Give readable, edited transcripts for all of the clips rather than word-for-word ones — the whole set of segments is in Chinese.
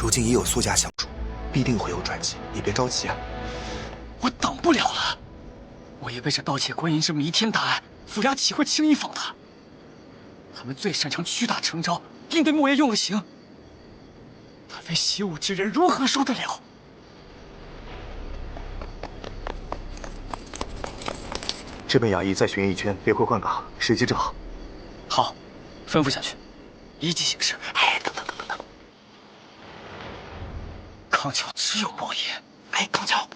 如今已有苏家相助，必定会有转机，你别着急啊。我等不了了，我也被这盗窃观音这么一天大案，府衙岂会轻易放他？他们最擅长屈打成招，定对莫言用了刑。他非习武之人，如何受得了？这边衙役再巡阅一圈，别回换岗，时机正好。好，吩咐下去，依计行事。哎，等。康桥只有莫言。哎，康桥，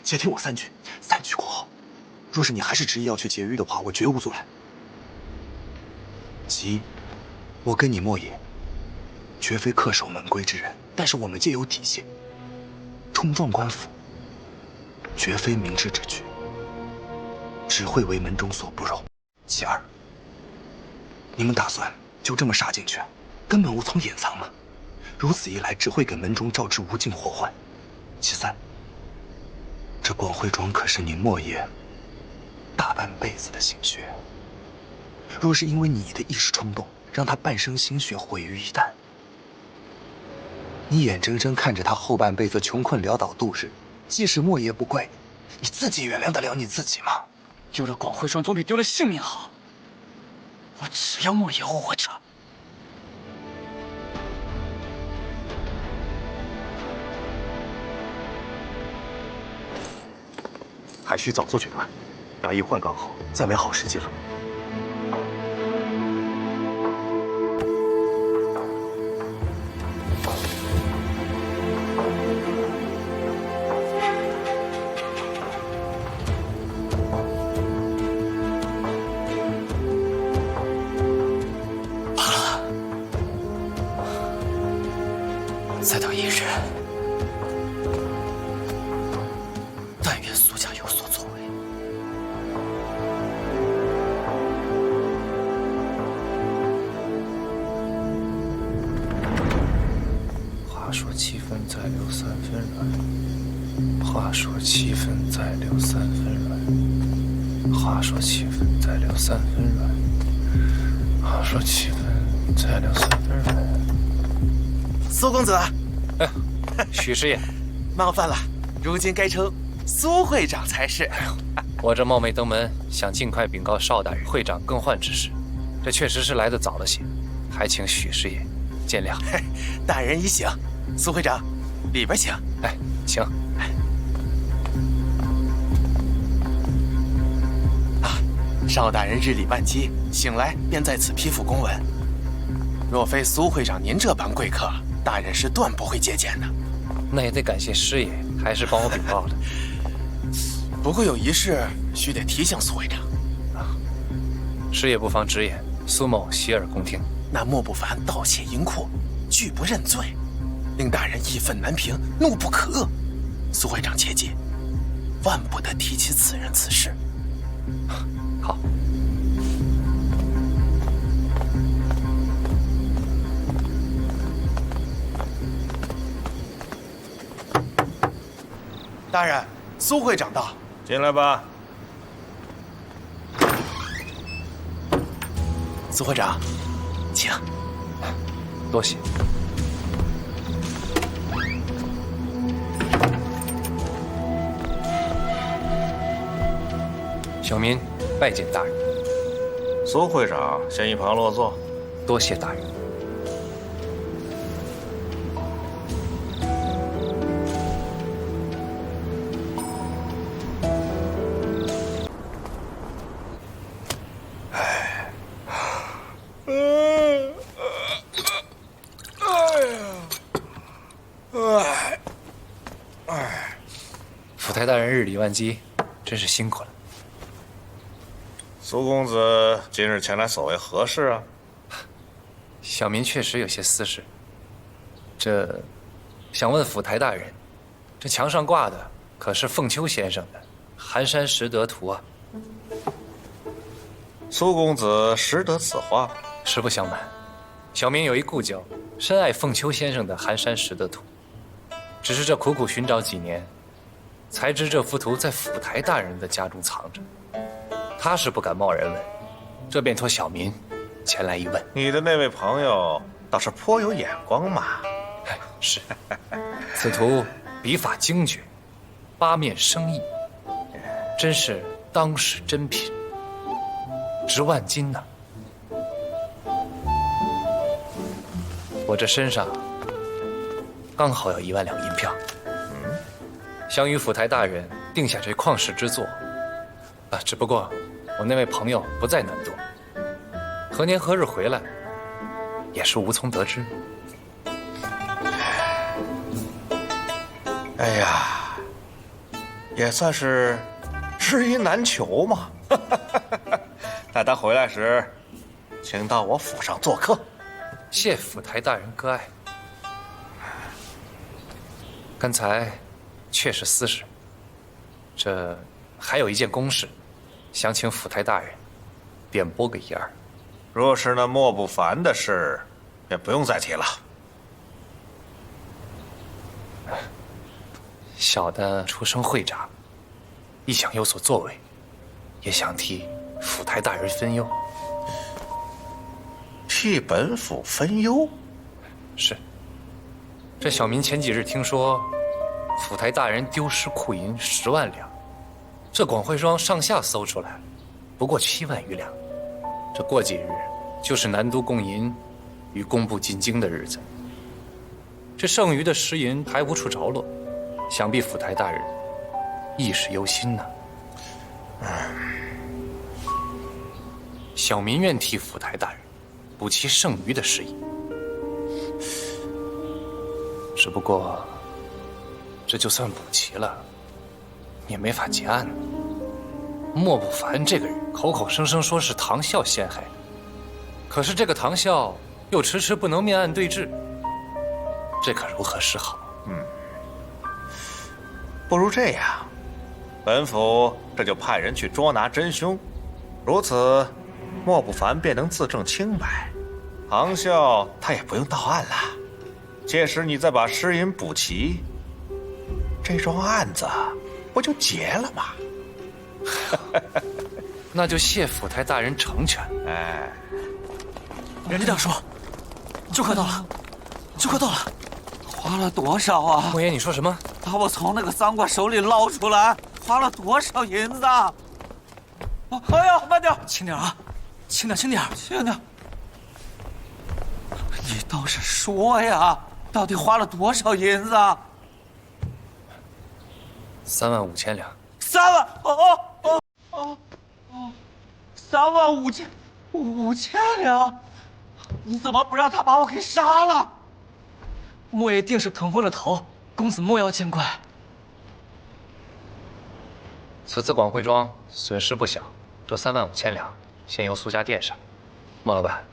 且听我3句，3句过后，若是你还是执意要去劫狱的话，我绝无阻拦。其一，我跟你莫言绝非恪守门规之人，但是我们皆有底线。冲撞官府，绝非明智之举，只会为门中所不容。其二，你们打算就这么杀进去，根本无从掩藏吗？如此一来，只会给门中招致无尽祸患。其三，这广惠庄可是你莫言大半辈子的心血，若是因为你的一时冲动，让他半生心血毁于一旦，你眼睁睁看着他后半辈子穷困潦倒度日，即使莫言不归，你自己原谅得了你自己吗？丢了广惠庄总比丢了性命好。我只要莫言活着。还需早做决断，衙役换岗后再没好时机了。罢了，再等1日。但愿苏家有所作为。话说7分再留3分软，话说7分再留3分软，话说7分再留3分软，话说7分再留3分软。苏公子，许师爷，冒犯了，如今该称苏会长才是。我这冒昧登门，想尽快禀告邵大人会长更换之事，这确实是来得早了些，还请许师爷见谅。大人已醒，苏会长，里边请。哎，请。邵大人日理万机，醒来便在此批复公文。若非苏会长您这般贵客，大人是断不会接见的。那也得感谢师爷，还是帮我禀报了。不过有一事须得提醒苏会长。师爷不妨直言，苏某洗耳恭听。那莫不凡盗窃银库，拒不认罪，令大人义愤难平，怒不可遏。苏会长切记，万不得提起此人此事。好。大人，苏会长到，进来吧。苏会长，请。多谢。小民拜见大人。苏会长，先一旁落座。多谢大人。府台大人日理万机，真是辛苦了。苏公子今日前来所为何事啊？小民确实有些私事，这想问府台大人，这墙上挂的可是凤秋先生的《寒山拾得图》啊？苏公子识得此画？实不相瞒，小民有一故交，深爱凤秋先生的《寒山拾得图》，只是这苦苦寻找几年，才知这幅图在府台大人的家中藏着。他是不敢贸然问，这便托小民前来一问。你的那位朋友倒是颇有眼光嘛。是，此图笔法精绝，八面生异，真是当世珍品，值万金呐！我这身上刚好有1万两银票，想与府台大人定下这旷世之作。只不过我那位朋友不在南都，何年何日回来，也是无从得知。哎呀，也算是知音难求嘛。待他回来时，请到我府上做客。谢府台大人割爱。刚才确是私事，这还有一件公事，想请府台大人点拨个一二。若是那莫不凡的事，便不用再提了。小的出身会长，一想有所作为，也想替府台大人分忧。替本府分忧？是。这小民前几日听说，府台大人丢失库银10万两，这广汇庄上下搜出来，不过7万余两。这过几日就是南都贡银与工部进京的日子，这剩余的实银还无处着落，想必府台大人亦是忧心呐。小民愿替府台大人补齐剩余的实银，只不过这就算补齐了，也没法结案。莫不凡这个人口口声声说是唐啸陷害，可是这个唐啸又迟迟不能面案对质，这可如何是好？不如这样，本府这就派人去捉拿真凶，如此，莫不凡便能自证清白，唐啸他也不用到案了。届时你再把尸银补齐，这桩案子不就结了吗？那就谢府台大人成全。哎，忍着点说，就快到了，就快到了。花了多少啊？莫言，你说什么？把我从那个桑瓜手里捞出来，花了多少银子啊？哎呀，慢点，轻点啊，轻点，轻点，轻点。你倒是说呀，到底花了多少银子啊3万5千两。？3万，3万5千两，你怎么不让他把我给杀了？莫爷定是疼昏了头，公子莫要见怪。此次广汇庄损失不小，这3万5千两先由苏家垫上。莫老板，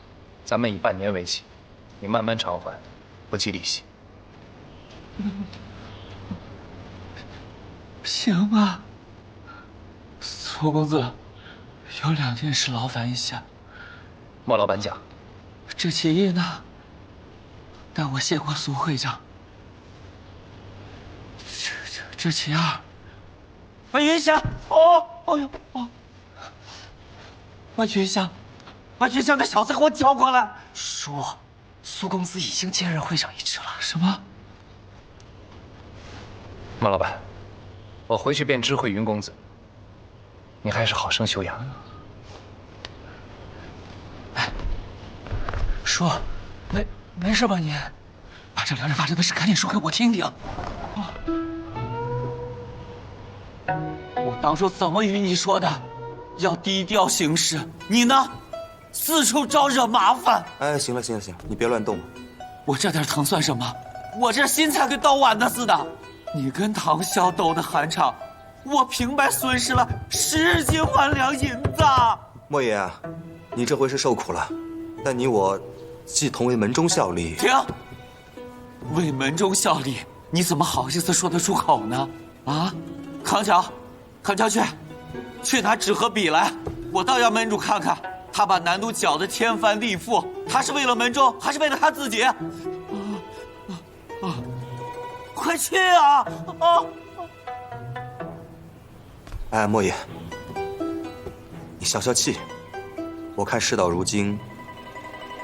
咱们以半年为期，你慢慢偿还，不计利息。行吧，苏公子，有2件事劳烦一下。莫老板讲。这起义呢，但我谢过苏会长。这其二，把云香，把云香那小子给我叫过来。说，苏公子已经接任会长一职了。什么？莫老板，我回去便知会云公子，你还是好生休养。说，没事吧你？把这2人发生的事赶紧说给我听听。我当初怎么与你说的？要低调行事，你呢？四处招惹麻烦。哎，行了，你别乱动。我这点疼算什么？我这心才跟刀剜的似的。你跟唐啸斗得酣畅，我平白损失了10几万两银子。莫爷啊，你这回是受苦了，但你我既同为门中效力。停！为门中效力，你怎么好意思说得出口呢？啊，康桥去拿纸和笔来，我倒要门主看看，他把南都搅得天翻地覆，他是为了门中，还是为了他自己？快去啊！哎，莫爷，你消消气。我看事到如今，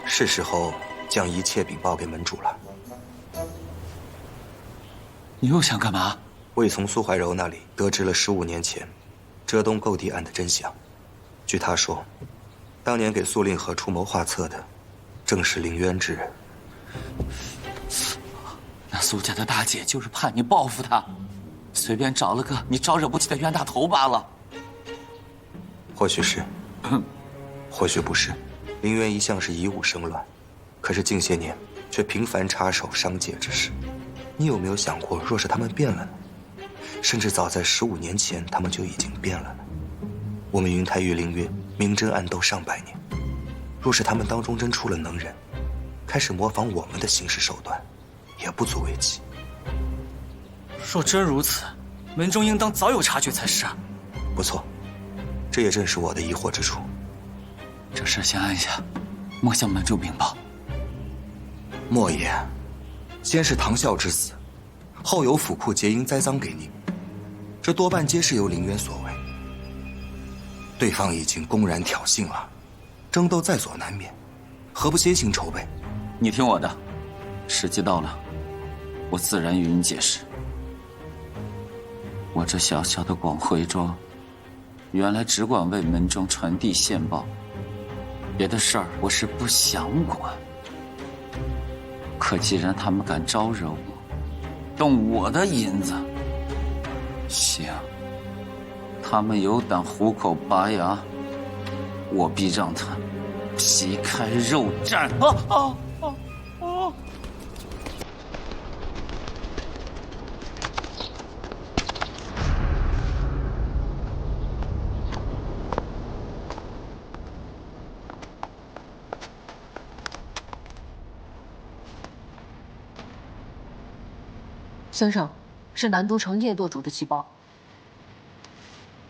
是时候将一切禀报给门主了。你又想干嘛？我已从苏怀柔那里得知了15年前浙东购地案的真相。据他说，当年给苏令和出谋划策的，正是凌渊之人。那苏家的大姐就是怕你报复他，随便找了个你招惹不起的冤大头罢了。或许是，或许不是。凌渊一向是以武生乱，可是近些年却频繁插手商界之事。你有没有想过，若是他们变了呢？甚至早在15年前，他们就已经变了呢？我们云台与凌渊明争暗斗上百年，若是他们当中真出了能人，开始模仿我们的行事手段，也不足为奇。若真如此，门中应当早有察觉才是。不错，这也正是我的疑惑之处。这事先按下，莫向门主禀报。莫爷，先是唐啸之死，后有府库结营栽赃给您，这多半皆是由凌渊所为。对方已经公然挑衅了，争斗在所难免，何不先行筹备？你听我的，时机到了，我自然与你解释。我这小小的广惠庄，原来只管为门中传递线报，别的事儿我是不想管。可既然他们敢招惹我，动我的银子，行，他们有胆虎口拔牙，我必让他皮开肉绽。先生，是南都城叶舵主的急报。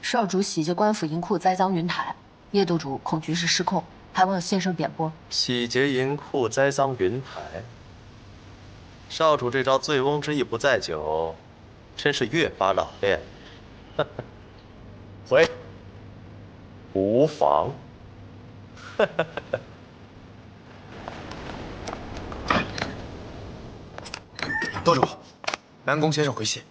少主洗劫官府银库，栽赃云台，叶舵主恐局势失控，还望先生点拨。洗劫银库，栽赃云台。少主这招醉翁之意不在酒，真是越发老练。回，无妨。舵主，南宫先生回信。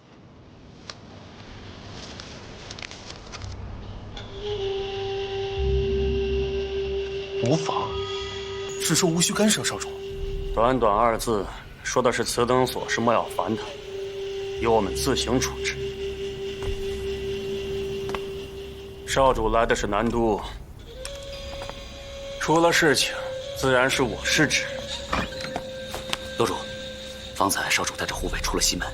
无妨，是说无需干涉少主。短短2字，说的是此等琐事莫要烦他，由我们自行处置。少主来的是南都，出了事情，自然是我失职。舵主，方才少主带着护卫出了西门，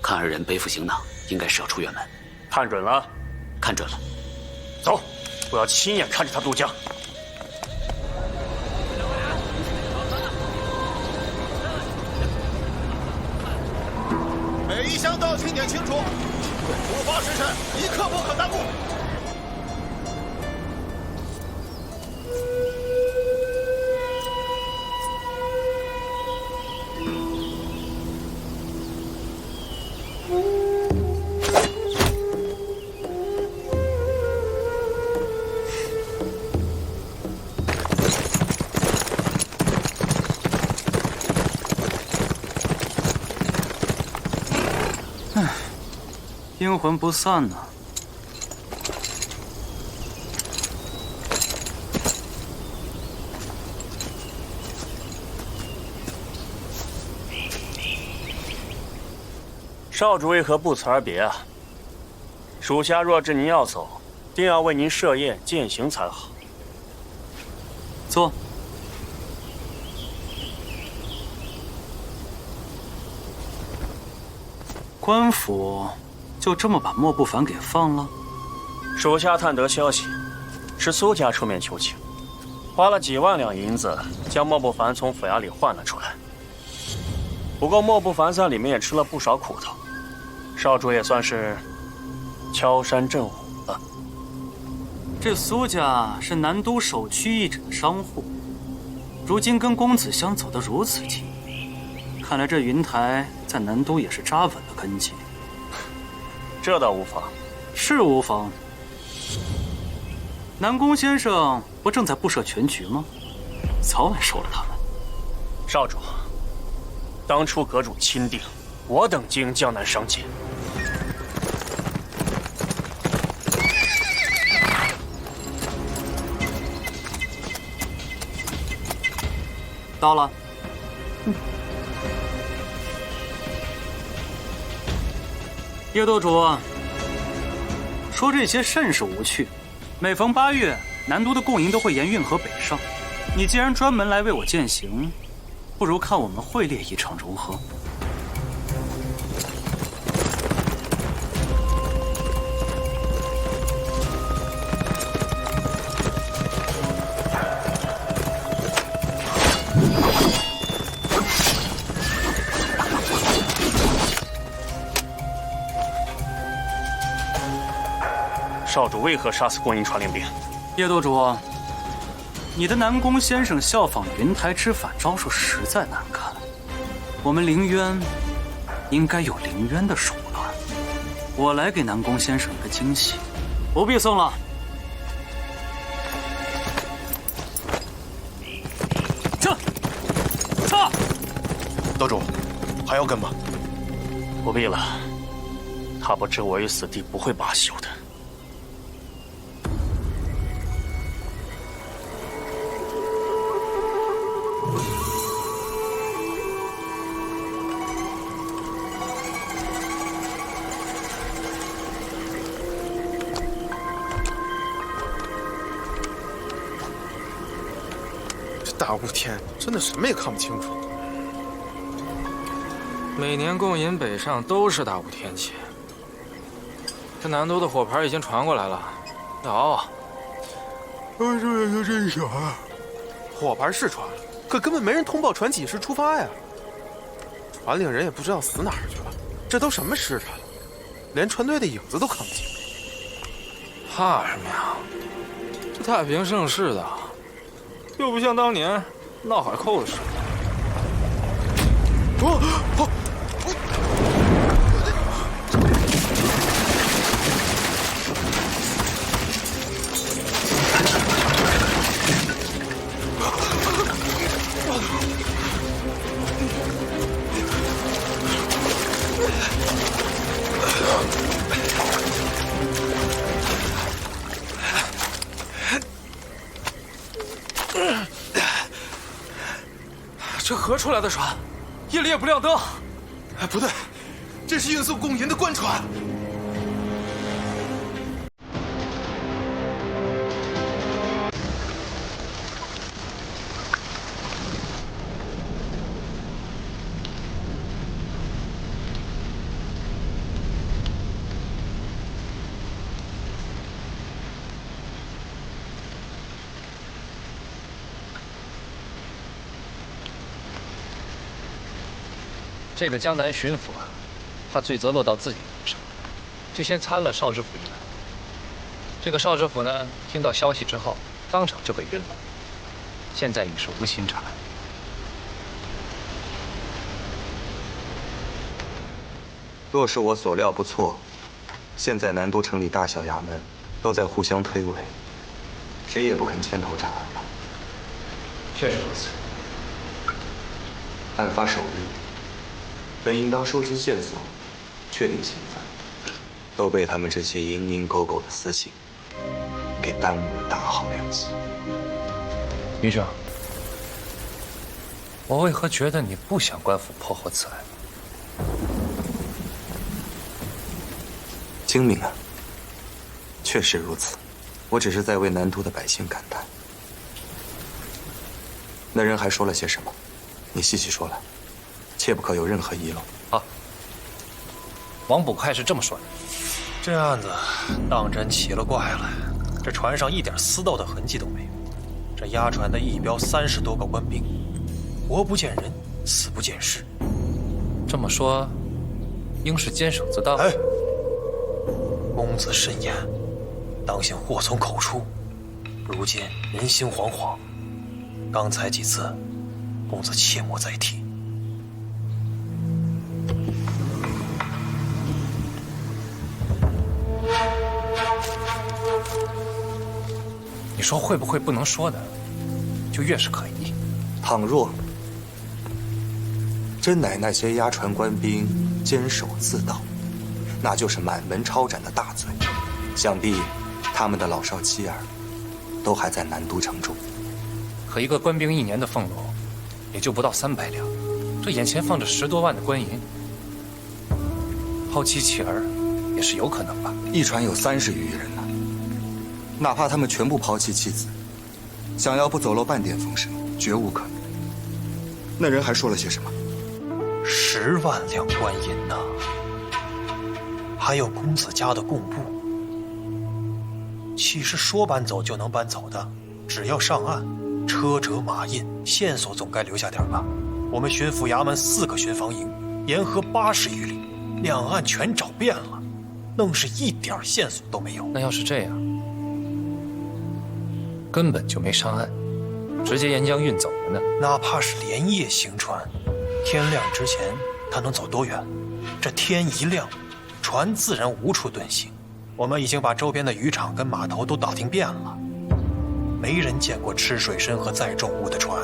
看2人背负行囊，应该是要出远门。看准了？看准了。走，我要亲眼看着他渡江。每一箱都要清点清楚，出发时辰一刻不可耽误。阴魂不散呢。少主为何不辞而别啊？属下若知您要走，定要为您设宴饯行才好。坐。官府就这么把莫不凡给放了？属下探得消息，是苏家出面求情，花了几万两银子将莫不凡从府衙里换了出来。不过莫不凡在里面也吃了不少苦头，少主也算是敲山震虎了。这苏家是南都首屈一指的商户，如今跟公子相走得如此近，看来这云台在南都也是扎稳了根基。这倒无妨，是无妨。南宫先生不正在布设全局吗？早晚收了他们。少主，当初阁主钦定，我等经江南商界。到了。叶舵主说这些甚是无趣。每逢8月，南都的贡银都会沿运河北上。你既然专门来为我践行，不如看我们会猎一场如何？少主为何杀死贡银传令兵？叶舵主，你的南宫先生效仿云台之反招数实在难看。我们凌渊应该有凌渊的手段。我来给南宫先生一个惊喜，不必送了。撤！撤！舵主，还要跟吗？不必了，他不置我于死地，不会罢休的。大雾天，真的什么也看不清楚。每年贡银北上都是大雾天气。这南都的火牌已经传过来了，要熬啊！这真傻！火牌是传了，可根本没人通报传几时出发呀。传令人也不知道死哪儿去了。这都什么时辰了，连船队的影子都看不清。怕什么呀？这太平盛世的。又不像当年闹海寇的时候。这河出来的船，夜里也不亮灯。哎，不对，这是运送贡银的官船。这个江南巡抚，怕罪责落到自己头上，就先参了少知府一案。这个少知府呢，听到消息之后，当场就被晕了，现在已是无心查案。若是我所料不错，现在南都城里大小衙门都在互相推诿，谁也不肯牵头查案了。确实如此。案发首日，本应当收集线索，确定嫌犯，都被他们这些蝇营狗苟的私刑给耽误了大好良机。余正，我为何觉得你不想官府破获此案？精明啊，确实如此。我只是在为南都的百姓感叹。那人还说了些什么？你细细说来，切不可有任何遗漏。好，王捕快是这么说的：这案子当真奇了怪了，这船上一点私斗的痕迹都没有，这押船的一标30多个官兵，活不见人，死不见尸。这么说，应是监守自盗。哎，公子慎言，当心祸从口出。如今人心惶惶，刚才几次，公子切莫再提。你说会不会不能说的，就越是可疑？倘若真乃那些押船官兵监守自盗，那就是满门抄斩的大罪。想必他们的老少妻儿都还在南都城中。可一个官兵1年的俸禄，也就不到300两，这眼前放着10多万的官银，抛妻弃儿也是有可能吧？一船有30余人呢，哪怕他们全部抛弃妻子，想要不走漏半点风声，绝无可能。那人还说了些什么？10万两官银呐，还有公子家的贡布，岂是说搬走就能搬走的？只要上岸，车辙马印，线索总该留下点吧？我们巡抚衙门4个巡防营，沿河80余里，两岸全找遍了，愣是一点线索都没有。那要是这样，根本就没上岸，直接沿江运走了呢。哪怕是连夜行船，天亮之前他能走多远？这天一亮，船自然无处遁形。我们已经把周边的渔场跟码头都打听遍了，没人见过吃水深和载重物的船。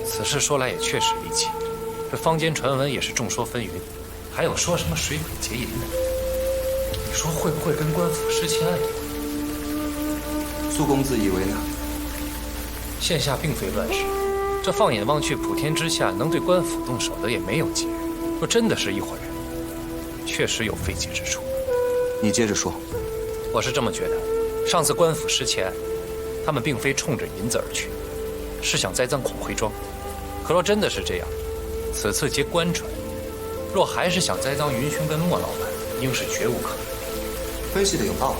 此事说来也确实离奇，这坊间传闻也是众说纷纭，还有说什么水鬼劫银的。你说会不会跟官府失窃案有关？苏公子以为呢？现下并非乱世，这放眼望去，普天之下能对官府动手的也没有几人。若真的是一伙人，确实有费解之处。你接着说。我是这么觉得，上次官府失窃案，他们并非冲着银子而去，是想栽赃孔回庄。可若真的是这样，此次劫官船，若还是想栽赃云兄跟莫老板，应是绝无可能。分析的有道理。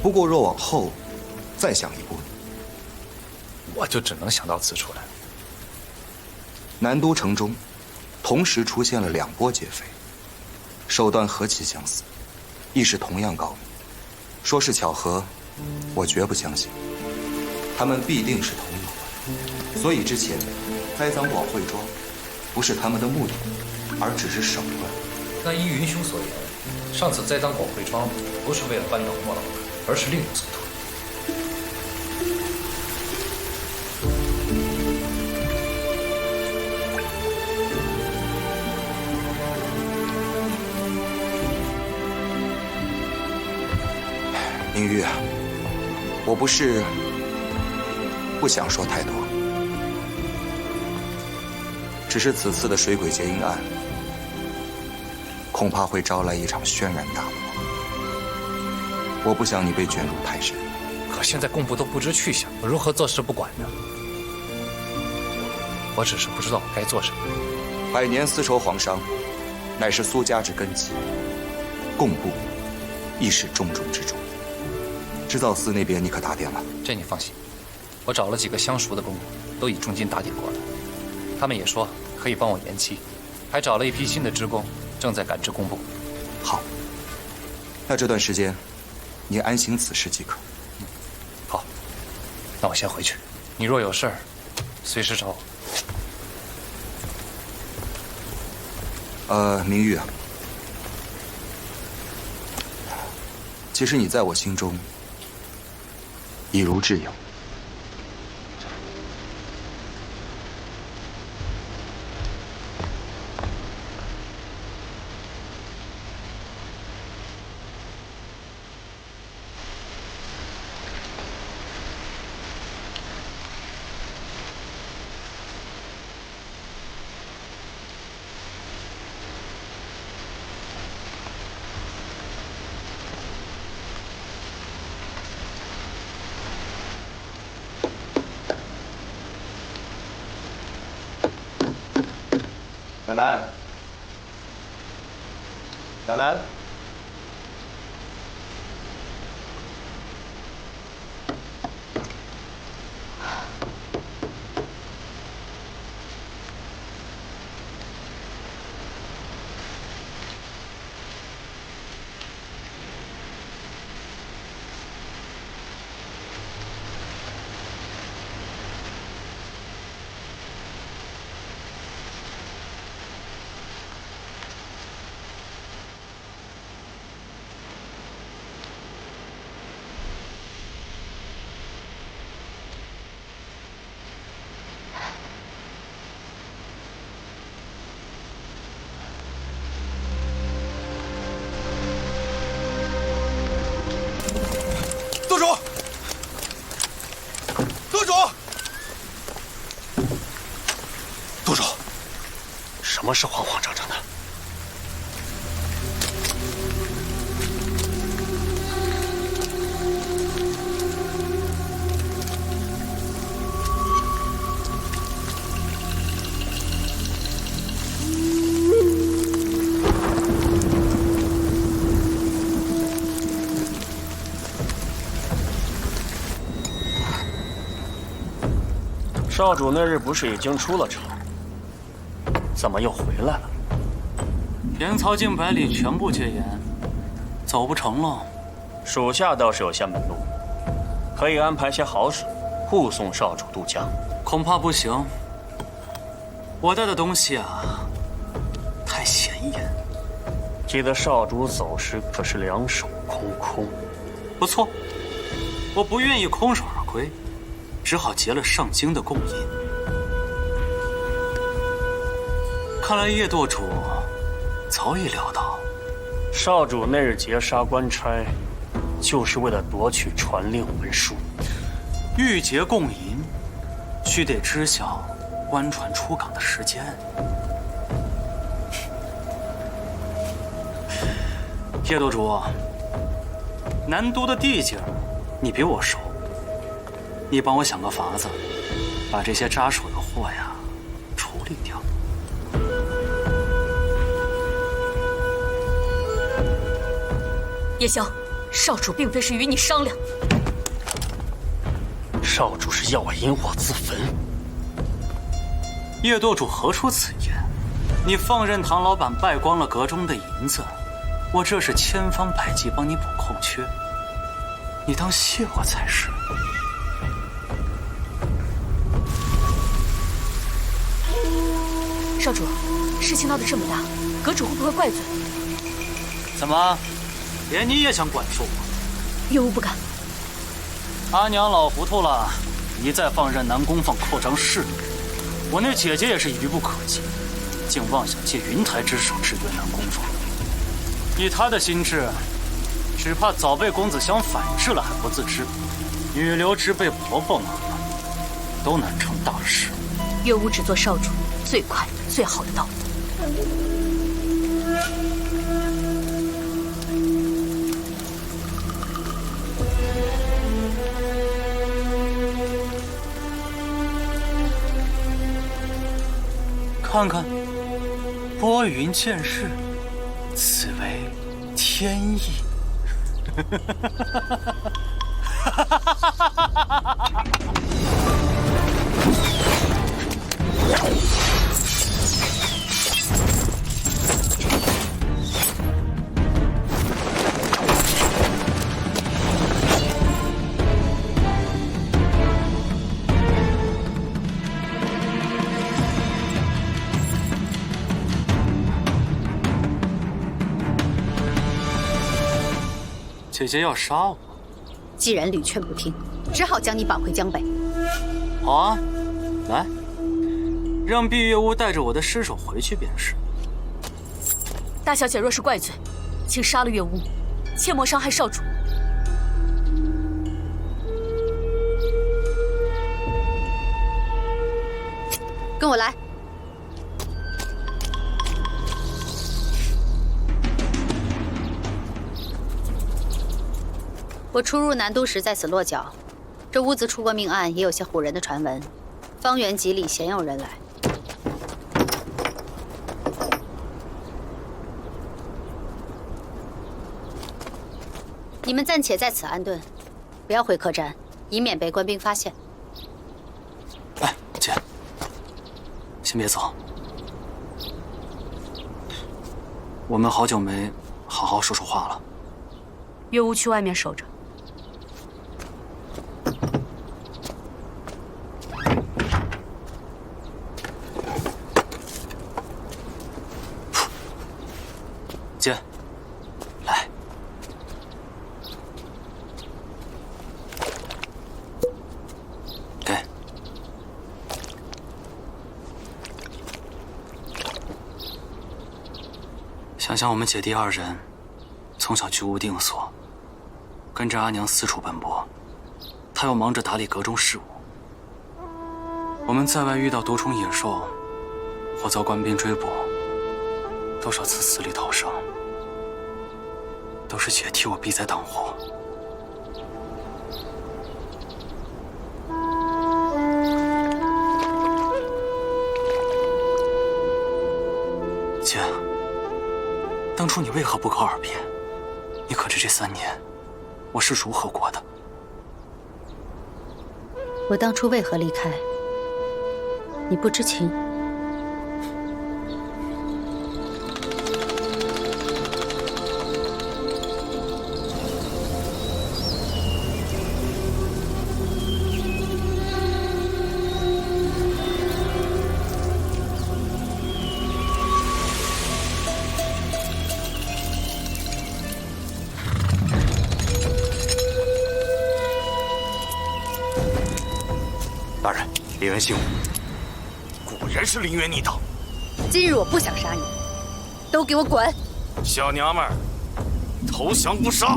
不过若往后再想一步，我就只能想到此处来。南都城中同时出现了2波劫匪，手段何其相似，亦是同样高明。说是巧合，我绝不相信。他们必定是同一伙，所以之前栽赃广惠庄，不是他们的目的，而只是手段。那依云兄所言，上次栽赃广惠庄不是为了扳倒莫老板，而是另有所图。明玉啊，我不是不想说太多，只是此次的水鬼劫银案，恐怕会招来一场轩然大波。我不想你被卷入太深。可现在贡部都不知去向，我如何坐视不管呢？我只是不知道该做什么。百年丝绸皇商，乃是苏家之根基，贡部亦是重中之重。织造司那边你可打点了？这你放心，我找了几个相熟的工人，都已重金打点过了。他们也说可以帮我延期，还找了一批新的职工，正在赶制工部。好，那这段时间你安行此事即可。好，那我先回去。你若有事儿，随时找我。明玉啊，其实你在我心中已如挚友。小南，小南，主，舵主，舵主，什么是慌慌张张的？少主那日不是已经出了城，怎么又回来了？边曹境百里全部戒严，走不成了。属下倒是有些门路，可以安排些好手护送少主渡江。恐怕不行，我带的东西啊，太显眼。记得少主走时可是两手空空。不错，我不愿意空手而归。只好结了上京的贡银。看来叶舵主早已料到，少主那日劫杀官差，就是为了夺取传令文书。欲结贡银，须得知晓官船出港的时间。叶舵主，南都的地界你比我熟。你帮我想个法子，把这些扎手的货呀处理掉。叶萧，少主并非是与你商量。少主是要我引火自焚。叶舵主何出此言？你放任唐老板败光了阁中的银子，我这是千方百计帮你补空缺，你当谢我才是。少主，事情闹得这么大，阁主会不会怪罪？怎么，连你也想管束我？岳无不敢。阿娘老糊涂了，一再放任南宫放扩张势力，我那姐姐也是愚不可及，竟妄想借云台之手制对南宫放。以她的心智，只怕早被公子相反制了还不自知。女流之辈婆婆嘛，都难成大事。岳无只做少主最快最好的道路。看看，拨云见日，此为天意。姐姐要杀我，既然屡劝不听，只好将你绑回江北。好啊，来，让碧月屋带着我的尸首回去便是。大小姐若是怪罪，请杀了月屋，切莫伤害少主。跟我来。我初入南都时在此落脚，这屋子出过命案，也有些唬人的传闻。方圆几里鲜有人来。你们暂且在此安顿，不要回客栈，以免被官兵发现。哎，姐，先别走，我们好久没好好说说话了。岳无去外面守着。姐，来。给。想想我们姐弟二人，从小居无定所，跟着阿娘四处奔波。他要忙着打理阁中事务。我们在外遇到毒虫野兽，或遭官兵追捕，多少次死里逃生，都是姐替我避灾挡祸。姐，当初你为何不告而别？你可知这3年，我是如何过的？我当初为何离开，你不知情。大人，林渊姓武，果然是林渊逆党。今日我不想杀你，都给我滚！小娘们儿，投降不杀。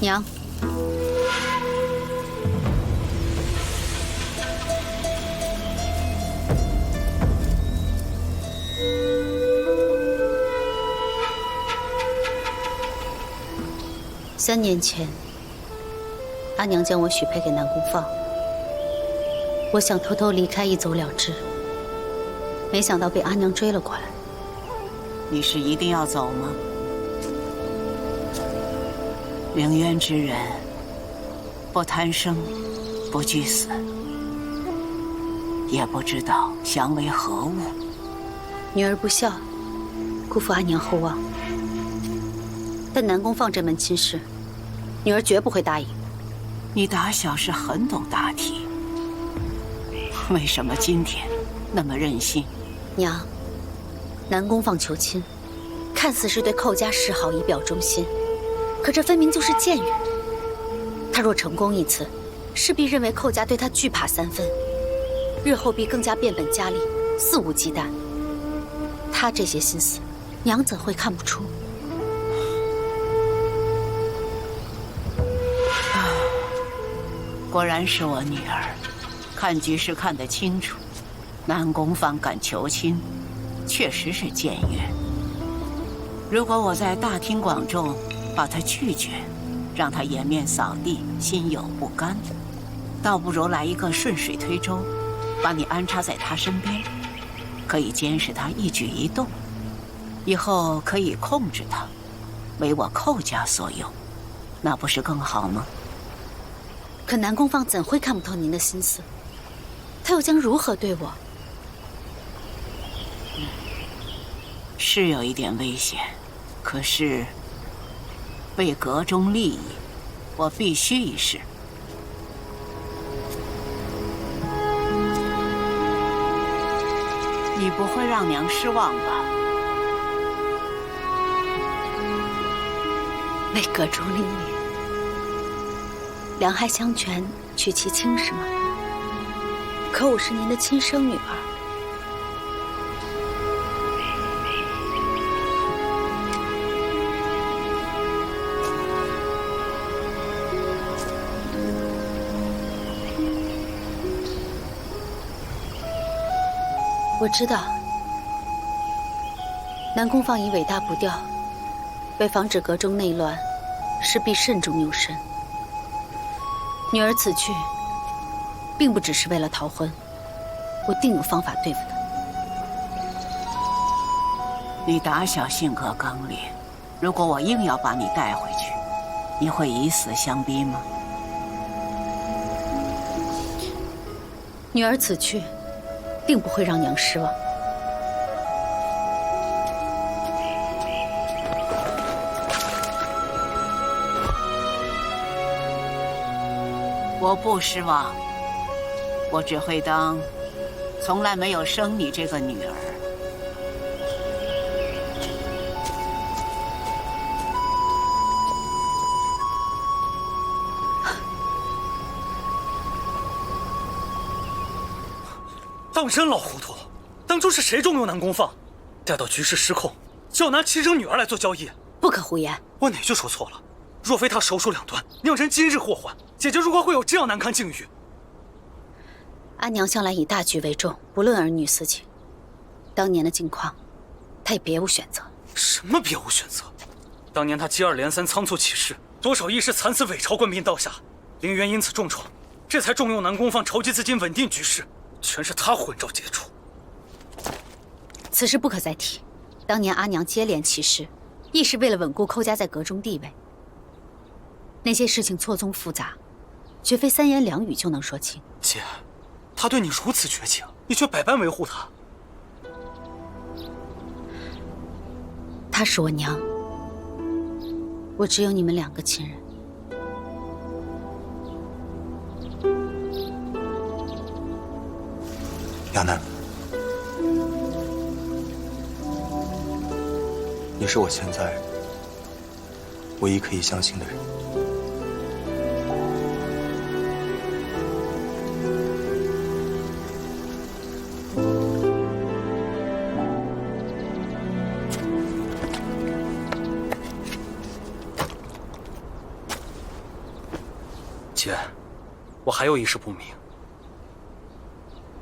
娘，3年前，阿娘将我许配给南宫放，我想偷偷离开，一走了之，没想到被阿娘追了过来。你是一定要走吗？凌渊之人，不贪生，不惧死，也不知道降为何物。女儿不孝，辜负阿娘厚望。但南宫放这门亲事，女儿绝不会答应。你打小是很懂大体，为什么今天那么任性？娘，南宫放求亲，看似是对寇家示好以表忠心。可这分明就是僭越。他若成功一次，势必认为寇家对他惧怕3分，日后必更加变本加厉，肆无忌惮。他这些心思，娘怎会看不出？果然是我女儿，看局势看得清楚。南宫放敢求亲，确实是僭越。如果我在大庭广众把他拒绝，让他颜面扫地，心有不甘，倒不如来一个顺水推舟，把你安插在他身边，可以监视他一举一动，以后可以控制他，为我寇家所用，那不是更好吗？可南宫放怎会看不透您的心思？他又将如何对我？是有一点危险，可是为阁中利益，我必须一试。你不会让娘失望吧？为阁中利益，两害相权取其轻是吗？可我是您的亲生女儿。我知道，南宫放以尾大不掉，为防止阁中内乱，势必慎重用身。女儿此去，并不只是为了逃婚，我定有方法对付她。你打小性格刚烈，如果我硬要把你带回去，你会以死相逼吗？女儿此去，定不会让娘失望。我不失望，我只会当从来没有生你这个女儿。当真老糊涂，当初是谁重用南宫放，待到局势失控，就要拿亲生女儿来做交易？不可胡言！我哪句说错了？若非他手术两端，酿成今日祸患，姐姐如何会有这样难堪境遇？阿娘向来以大局为重，不论儿女私情。当年的境况，她也别无选择。什么别无选择？当年她接二连三仓促起事，多少义士惨死，伪朝官兵刀下，凌渊因此重创，这才重用南宫放筹集资金稳定局势，全是他混招结出。此事不可再提。当年阿娘接连起事，亦是为了稳固寇家在阁中地位。那些事情错综复杂，绝非三言两语就能说清。姐，他对你如此绝情，你却百般维护他。她是我娘，我只有你们两个亲人。亚楠，你是我现在唯一可以相信的人。姐，我还有一事不明。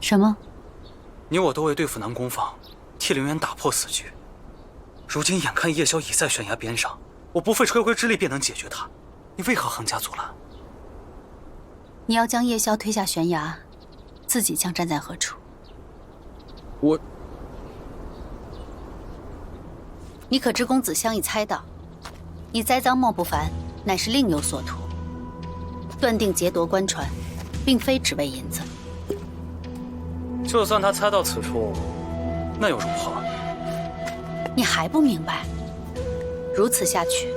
什么？你我都为对付南宫放，替凌渊打破死局。如今眼看叶宵已在悬崖边上，我不费吹灰之力便能解决他，你为何横加阻拦？你要将叶宵推下悬崖，自己将站在何处？你可知公子相已猜到，你栽赃莫不凡，乃是另有所图，断定劫夺官船，并非只为银子。就算他猜到此处，那又如何？你还不明白？如此下去，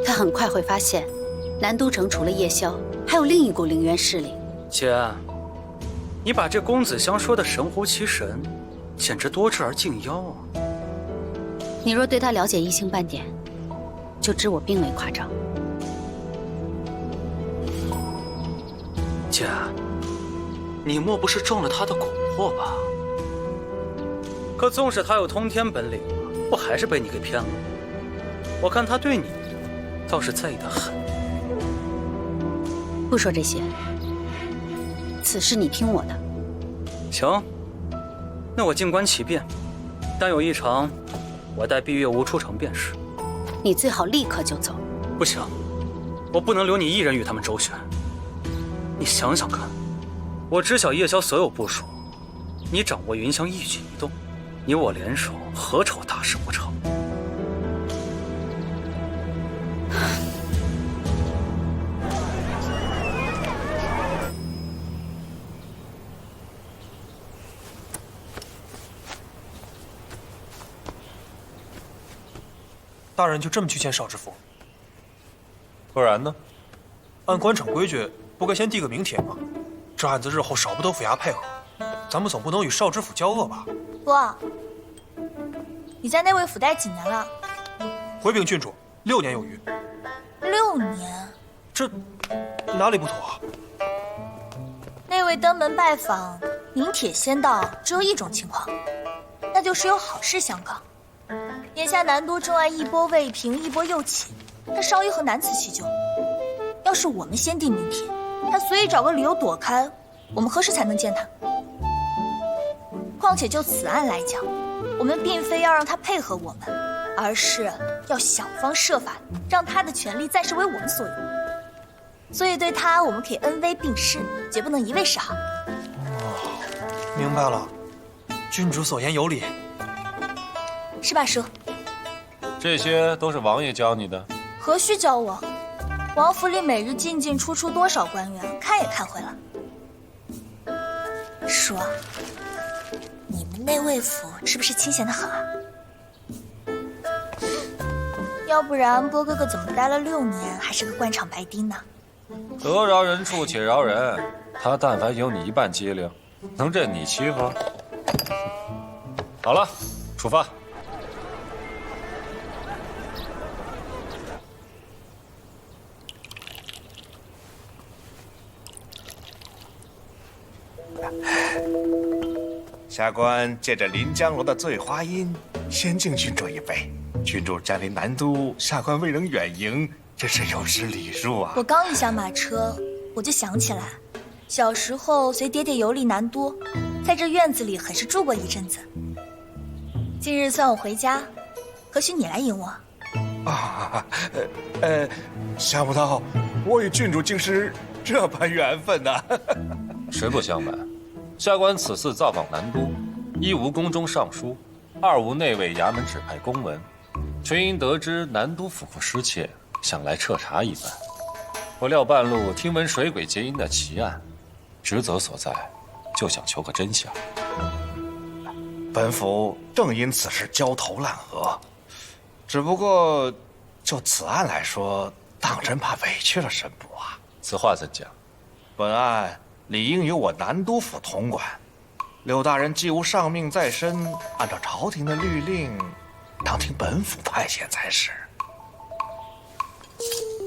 他很快会发现，南都城除了叶宵，还有另一股凌渊势力。姐，你把这公子香说的神乎其神，简直多智而近妖啊！你若对他了解一星半点，就知我并未夸张。姐，你莫不是中了他的蛊惑吧？可纵使他有通天本领，不还是被你给骗了？我看他对你倒是在意的很。不说这些，此事你听我的。行，那我静观其变，但有异常，我待闭月无出城便是。你最好立刻就走。不行，我不能留你一人与他们周旋。你想想看，我知晓叶宵所有部署，你掌握云香一举一动，你我联手，何愁大事不成？大人就这么去见邵知府？不然呢？按官场规矩，不该先递个名帖吗？这案子日后少不得府衙配合，咱们总不能与邵知府交恶吧？伯，你在内卫府待几年了？回禀郡主，6年有余。6年？这哪里不妥啊？内卫登门拜访，名帖先到，只有一种情况，那就是有好事相告。眼下南都重案一波未平，一波又起，他稍一和难辞其咎。要是我们先递名帖，他随意找个理由躲开，我们何时才能见他？况且就此案来讲，我们并非要让他配合我们，而是要想方设法让他的权力暂时为我们所有。所以对他，我们可以恩威并施，绝不能一味示好。明白了，郡主所言有理。是吧，叔？这些都是王爷教你的？何须教我？王府里每日进进出出多少官员，看也看会了。叔，你们内卫府是不是清闲得很啊？要不然波哥哥怎么待了6年还是个官场白丁呢？得饶人处且饶人，他但凡有你一半机灵，能任你欺负？好了，出发。下官借着临江楼的醉花阴，先敬郡主一杯。郡主将临南都，下官未能远迎，真是有失礼数啊。我刚一下马车，我就想起来，小时候随爹爹游历南都，在这院子里很是住过一阵子。今日算我回家，何须你来迎我？啊，想不到我与郡主竟是这般缘分呐！实不相瞒，下官此次造访南都，一无宫中尚书，二无内卫衙门指派公文，全因得知南都府库失窃，想来彻查一番。不料半路听闻水鬼结阴的奇案，职责所在，就想求个真相。本府正因此事焦头烂额，只不过就此案来说，当真怕委屈了神部啊。此话怎讲？本案理应由我南都府统管，柳大人既无上命在身，按照朝廷的律令，当听本府派遣才是。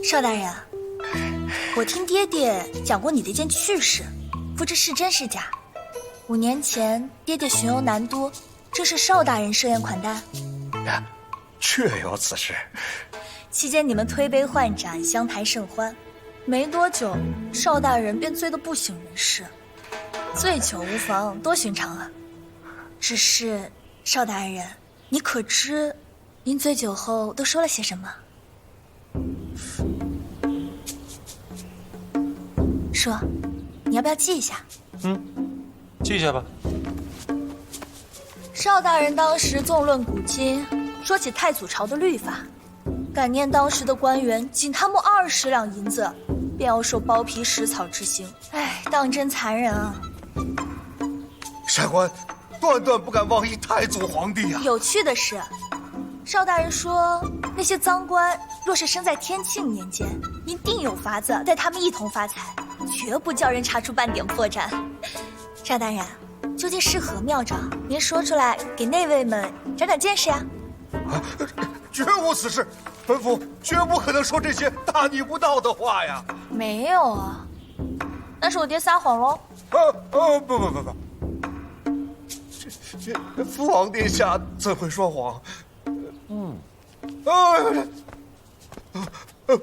邵大人，我听爹爹讲过你的一件趣事，不知是真是假。5年前，爹爹巡游南都，这是邵大人设宴款待？确有此事。期间你们推杯换盏，相谈甚欢。没多久，邵大人便醉得不省人事。醉酒无妨，多寻常啊。只是邵大人，你可知您醉酒后都说了些什么？说，你要不要记一下？记下吧。邵大人当时纵论古今，说起太祖朝的律法，感念当时的官员仅贪慕20两银子，便要受剥皮食草之刑。哎，当真残忍啊！下官断断不敢妄议太祖皇帝啊！有趣的是，邵大人说，那些赃官若是生在天庆年间，您定有法子带他们一同发财，绝不叫人查出半点破绽。邵大人，究竟是何妙招？您说出来，给内卫们长长见识呀！绝无此事，本府绝不可能说这些大逆不道的话呀！没有啊，那是我爹撒谎喽。不，这父王殿下怎会说谎？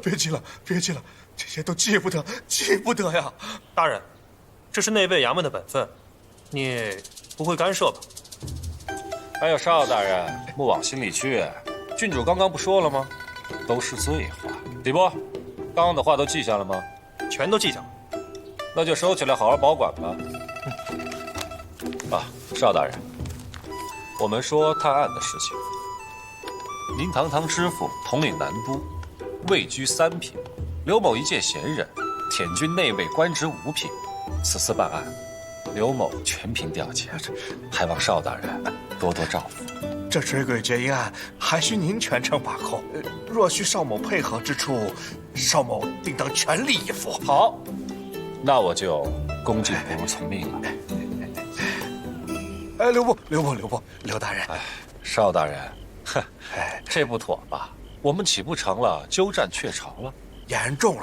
别急了，这些都记不得呀！大人，这是内卫衙门的本分，你不会干涉吧？还有邵大人，莫往心里去。郡主刚刚不说了吗？都是醉话。李波，刚刚的话都记下了吗？全都记下了。那就收起来，好好保管吧。邵大人，我们说探案的事情。您堂堂知府统领南都，位居3品，刘某一介闲人，舔军内卫官职5品。此次办案，刘某全凭调遣，还望邵大人多多照拂。这水鬼结阴案还需您全程把控，若需邵某配合之处，邵某定当全力以赴。好，那我就恭敬不如从命了。刘大人，邵大人，这不妥吧？我们岂不成了鸠占鹊巢了？严重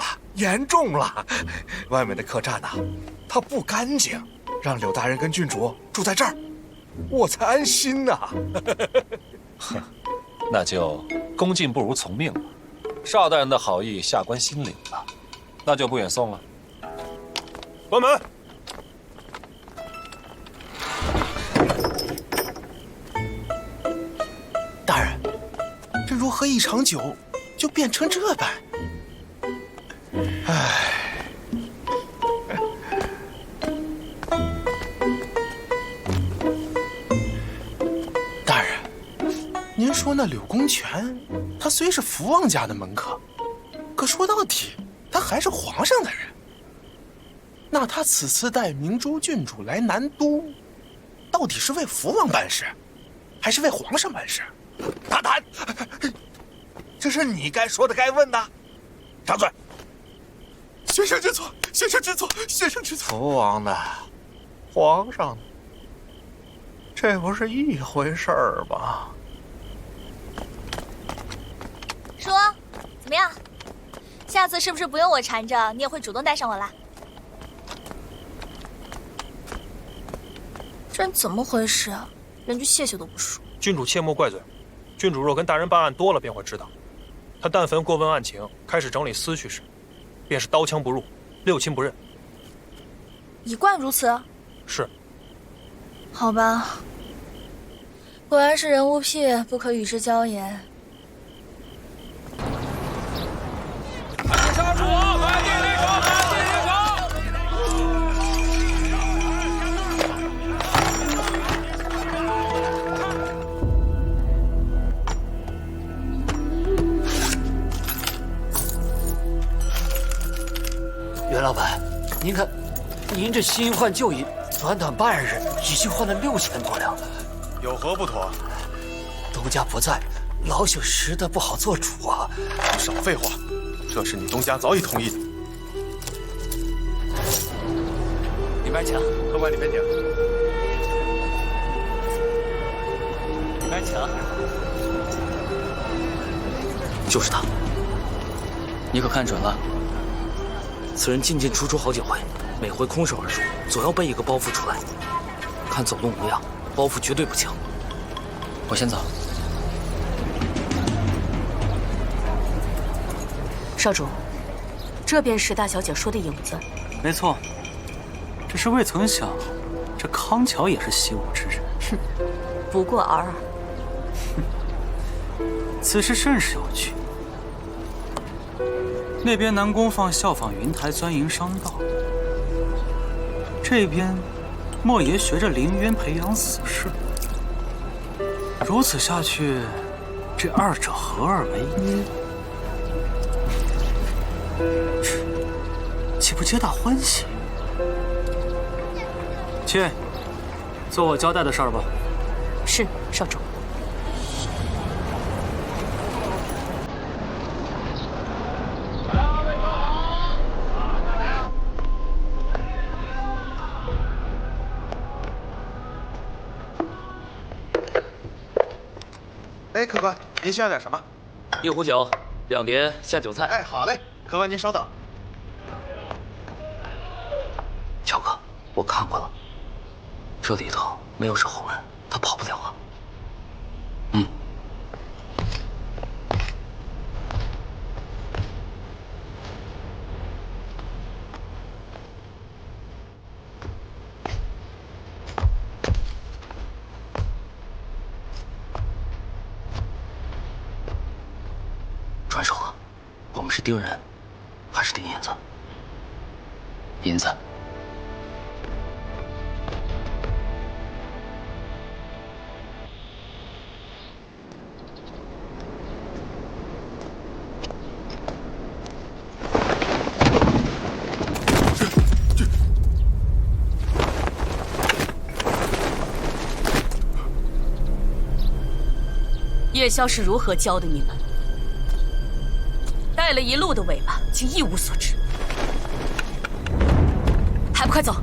了！外面的客栈呐，它不干净，让柳大人跟郡主住在这儿，我才安心呐。那就恭敬不如从命了。邵大人的好意，下官心领了，那就不远送了。关门。大人，这如何一场酒就变成这般？大人，您说那柳公权，他虽是福王家的门客，可说到底，他还是皇上的人。那他此次带明珠郡主来南都，到底是为福王办事，还是为皇上办事？大胆！这是你该说的、该问的。张嘴！先生知错，先生知错，先生知错。父王的，皇上的，这不是一回事儿吗？说，怎么样？下次是不是不用我缠着，你也会主动带上我啦？这人怎么回事啊？连句谢谢都不说。郡主切莫怪罪，郡主若跟大人办案多了，便会知道。他但凡过问案情，开始整理思绪时，便是刀枪不入，六亲不认。一贯如此。是。好吧，果然是人无癖，不可与之交也。杀住我！快点离手！袁老板，您看，您这新换旧银，短短半日已经换了6000多两，有何不妥？东家不在，老朽实在不好做主啊！少废话，这是你东家早已同意的。里边请，客官里边请。里边请。就是他，你可看准了？此人进进出出好几回，每回空手而出，总要背一个包袱出来。看走动模样，包袱绝对不轻。我先走。少主，这便是大小姐说的影子。没错，只是未曾想，这康桥也是习武之人。哼，不过尔尔。此事甚是有趣。那边南宫放效仿云台钻营商道，这边莫爷学着凌渊培养死士。如此下去，这二者合二为一，岂不皆大欢喜？去，做我交代的事儿吧。是，少主。哎，客官，您需要点什么？1壶酒，2碟下酒菜。哎，好嘞，客官您稍等。乔哥，我看过了，这里头没有守候人，他跑不了啊。嗯。转手了，我们是盯人，还是盯银子？银子。夜宵是如何教的你们？带了一路的尾巴，竟一无所知，还不快走！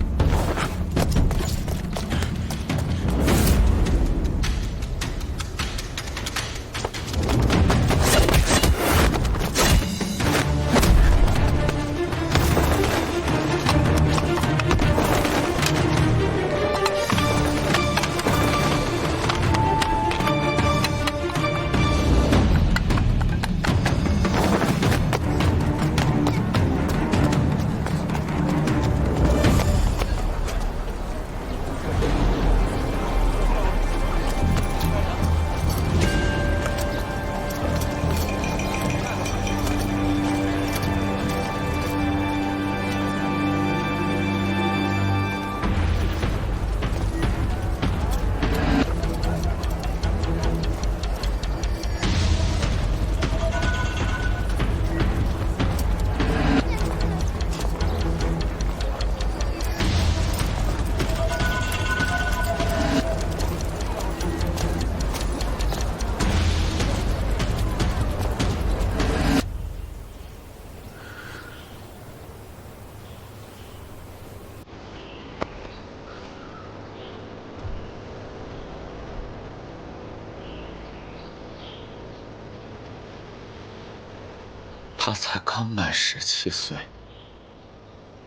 他才刚满17岁。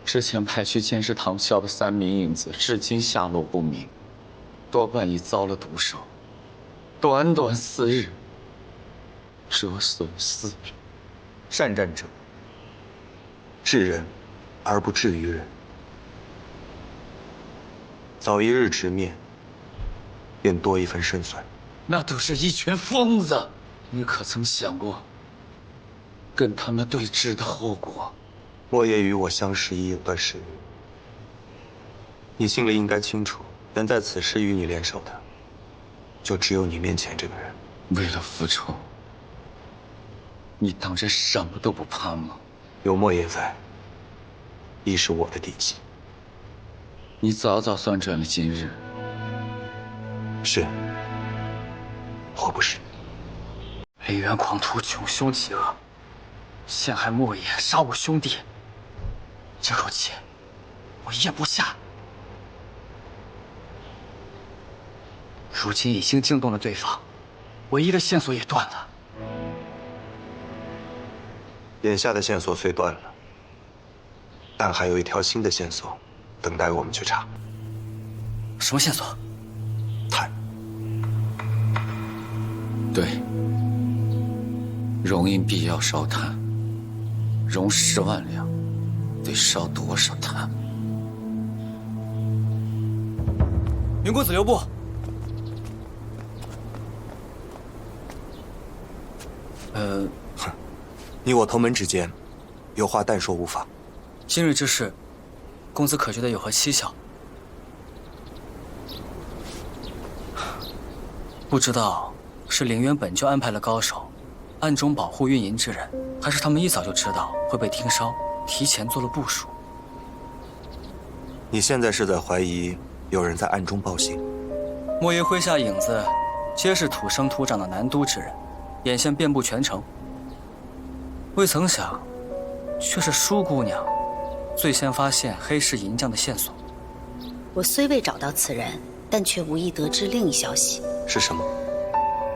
之前派去监视唐啸的3名影子，至今下落不明，多半已遭了毒手。短短4日，折损4人。善战者，治人而不治于人。早一日直面，便多一份胜算。那都是一群疯子，你可曾想过跟他们对峙的后果？莫言与我相识已有段时日，你心里应该清楚，能在此时与你联手的，就只有你面前这个人。为了复仇，你当真什么都不怕吗？有莫言在，亦是我的底气。你早早算准了今日。是，或不是。李渊狂徒穷凶极恶，陷害莫言，杀我兄弟，这口气我咽不下。如今已经惊动了对方，唯一的线索也断了。眼下的线索虽断了，但还有一条新的线索等待我们去查。什么线索？炭。对，荣因必要烧炭，熔10万两，得烧多少炭？云公子留步。你我同门之间，有话但说无妨。今日之事，公子可觉得有何蹊跷？不知道是凌渊本就安排了高手，暗中保护运营之人，还是他们一早就知道会被盯梢，提前做了部署。你现在是在怀疑有人在暗中报信？莫言麾下影子，皆是土生土长的南都之人，眼线遍布全城。未曾想，却是舒姑娘最先发现黑市银匠的线索。我虽未找到此人，但却无意得知另一消息。是什么？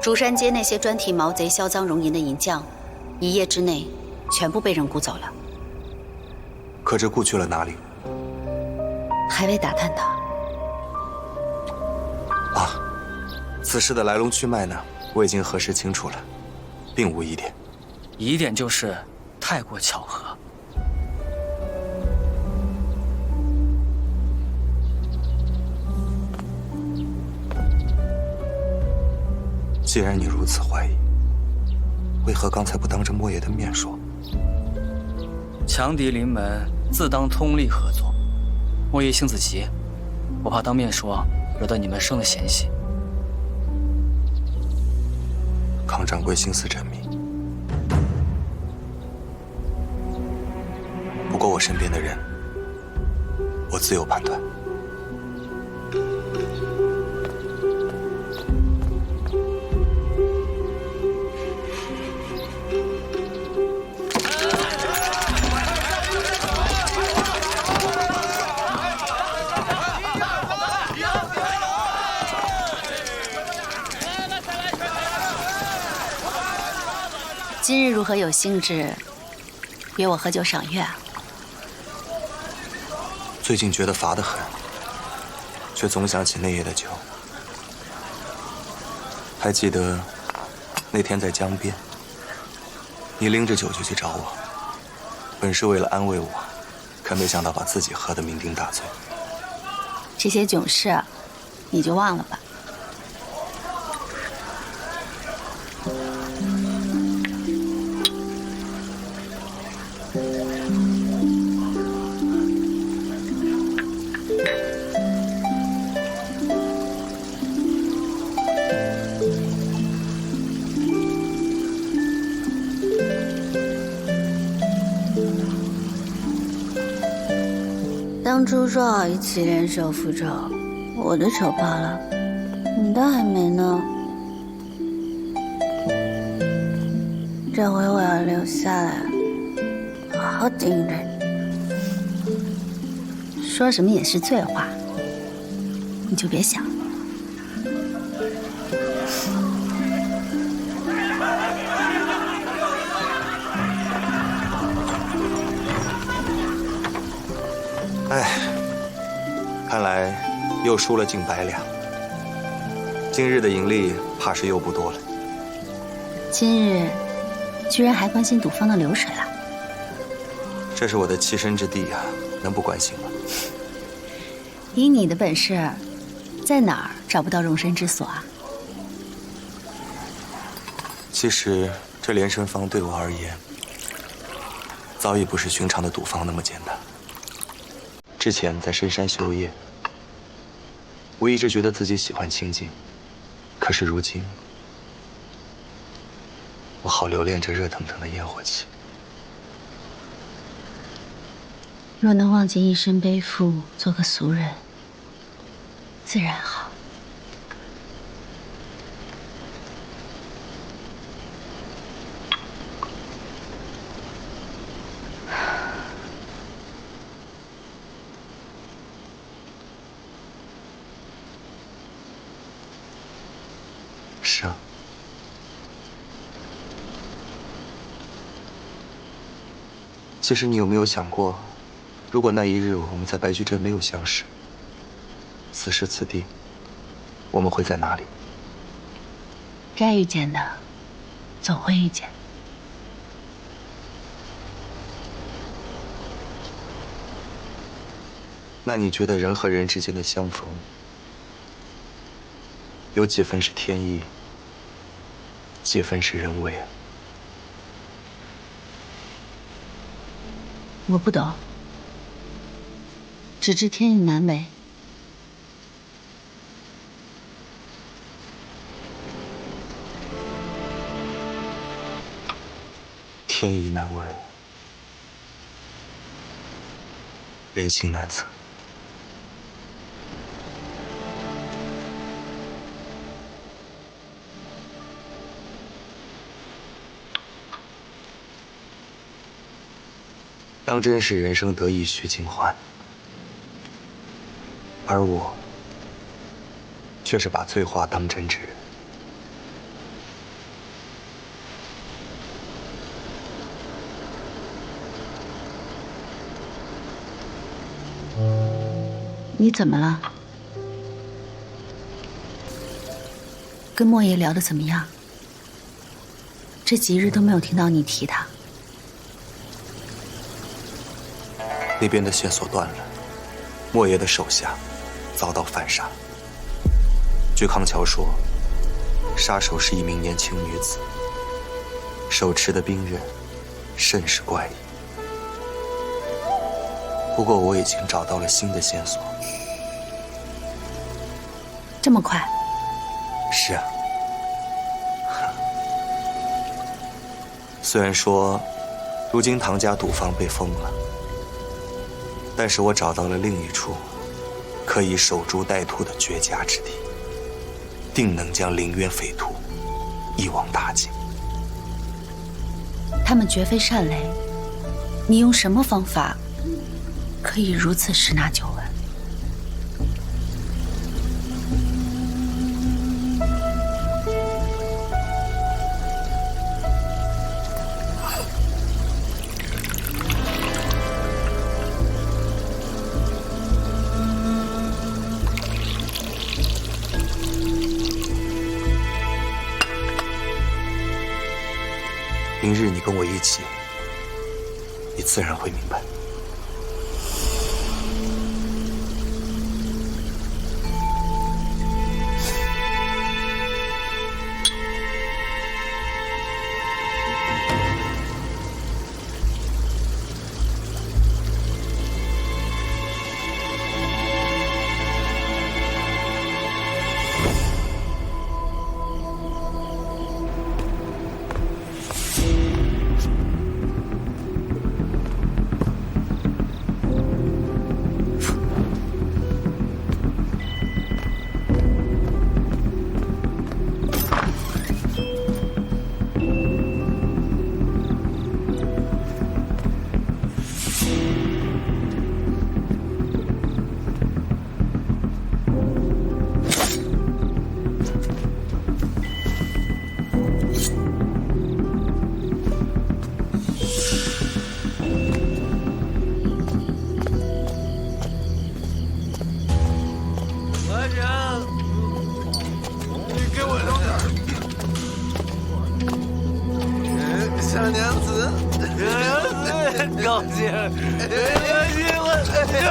竹山街那些专替毛贼销赃熔银的银匠，1夜之内全部被人雇走了。可这雇去了哪里？还未打探到。啊，此事的来龙去脉呢，我已经核实清楚了，并无疑点。疑点就是太过巧合。既然你如此怀疑，为何刚才不当着莫爷的面说？强敌临门，自当通力合作。莫爷性子急，我怕当面说，惹得你们生了嫌隙。康掌柜心思缜密，不过我身边的人，我自有判断。今日如何有兴致约我喝酒赏月啊？最近觉得乏得很，却总想起那夜的酒。还记得那天在江边，你拎着酒就去找我，本是为了安慰我，可没想到把自己喝得酩酊大醉。这些囧事，你就忘了吧。当初说好一起联手复仇，我的仇报了，你的还没呢。这回我要留下来，好好盯着你。说什么也是醉话，你就别想了。哎，看来又输了近100两。今日的盈利怕是又不多了。今日居然还关心赌坊的流水了？这是我的栖身之地啊，能不关心吗？以你的本事，在哪儿找不到容身之所啊？其实这连生坊对我而言，早已不是寻常的赌坊那么简单。之前在深山修业，我一直觉得自己喜欢清静，可是如今，我好留恋这热腾腾的烟火气。若能忘记一身背负，做个俗人，自然好。是啊。其实你有没有想过，如果那一日我们在白驹镇没有相识，此时此地，我们会在哪里？该遇见的，总会遇见。那你觉得人和人之间的相逢，有几分是天意，几分是人为啊？我不懂，只知天意难违。天意难违，人心难测。当真是人生得意须尽欢，而我却是把醉话当真之人。你怎么了？跟莫爷聊得怎么样？这几日都没有听到你提他。那边的线索断了，莫爷的手下遭到反杀。据康桥说，杀手是一名年轻女子，手持的兵刃甚是怪异。不过我已经找到了新的线索。这么快？是啊。虽然说，如今唐家赌坊被封了，但是我找到了另一处可以守株待兔的绝佳之地，定能将凌渊匪徒一网打尽。他们绝非善类，你用什么方法可以如此十拿九稳？明日你跟我一起，你自然会明白。娘，你给我留点。小娘子，高兴，高兴了。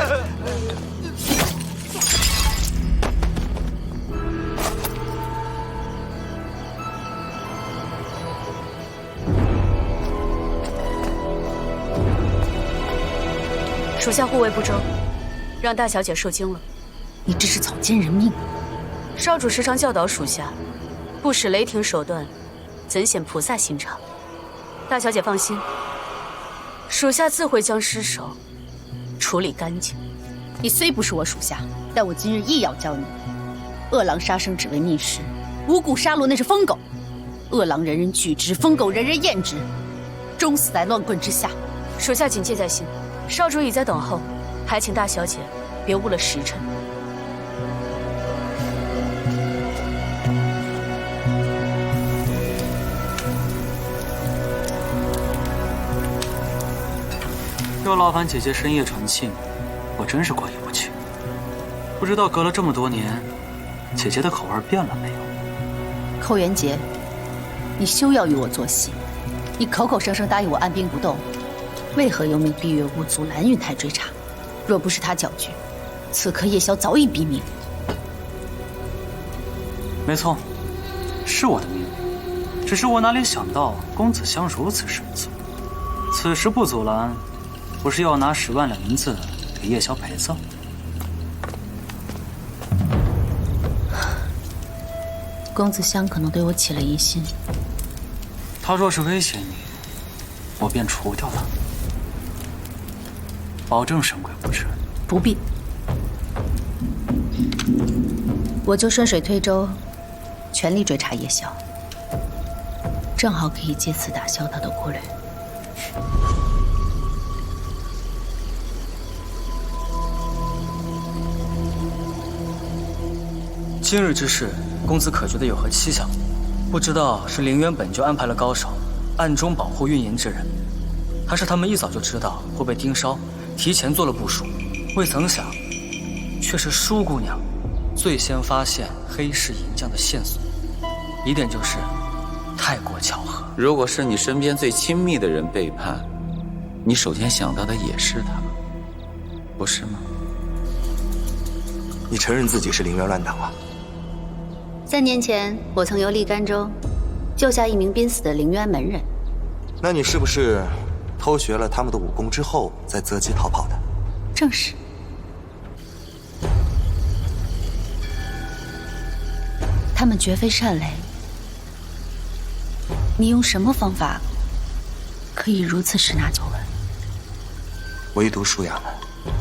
属下护卫不周，让大小姐受惊了。你这是草菅人命！少主时常教导属下，不使雷霆手段，怎显菩萨心肠？大小姐放心，属下自会将尸首处理干净。你虽不是我属下，但我今日亦要教你：恶狼杀生只为觅食，无故杀戮那是疯狗。恶狼人人惧之，疯狗人人厌之，终死在乱棍之下。属下谨记在心。少主已在等候，还请大小姐别误了时辰。要劳烦姐姐深夜传信，我真是过意不去。不知道隔了这么多年，姐姐的口味变了没有？寇元杰，你休要与我作戏。你口口声声答应我按兵不动，为何又命闭月屋阻拦云台追查？若不是他搅局，此刻夜宵早已毙命。没错，是我的命令。只是我哪里想到公子香如此神速，此时不阻拦，不是要拿10万两银子给夜宵陪葬？公子香可能对我起了疑心。他若是威胁你，我便除掉他，保证神鬼不至。不必，我就顺水推舟，全力追查夜宵，正好可以借此打消他的顾虑。今日之事，公子可觉得有何蹊跷？不知道是凌渊本就安排了高手，暗中保护运营之人，还是他们一早就知道会被盯梢，提前做了部署。未曾想，却是舒姑娘最先发现黑市银匠的线索，疑点就是太过巧合。如果是你身边最亲密的人背叛，你首先想到的也是他，不是吗？你承认自己是凌渊乱党啊3年前，我曾游历甘州，救下一名濒死的凌渊门人。那你是不是偷学了他们的武功之后，再择机逃跑的？正是。他们绝非善雷。你用什么方法可以如此十拿九稳？唯独舒雅门，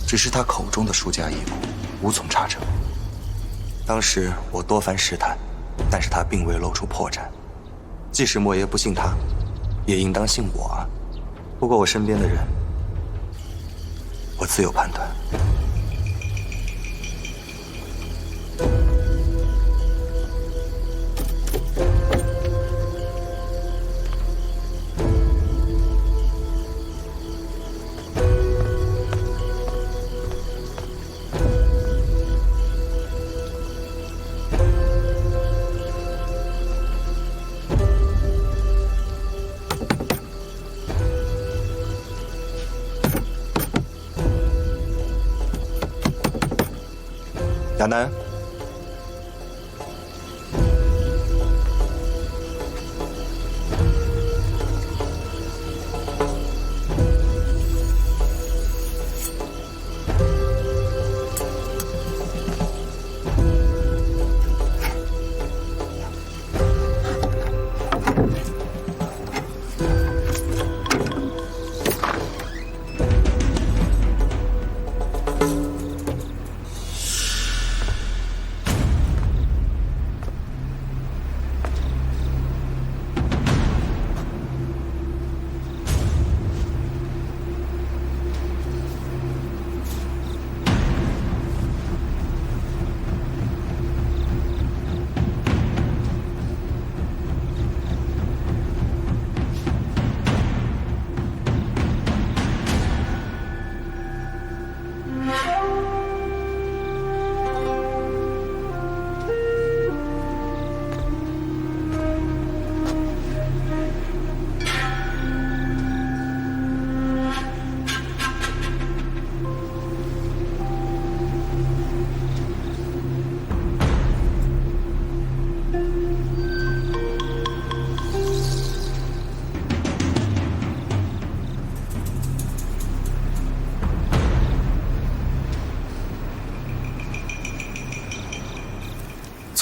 只是他口中的舒家义母，无从查证。当时我多番试探，但是他并未露出破绽。即使莫爷不信他，也应当信我啊。不过我身边的人，我自有判断。亚楠，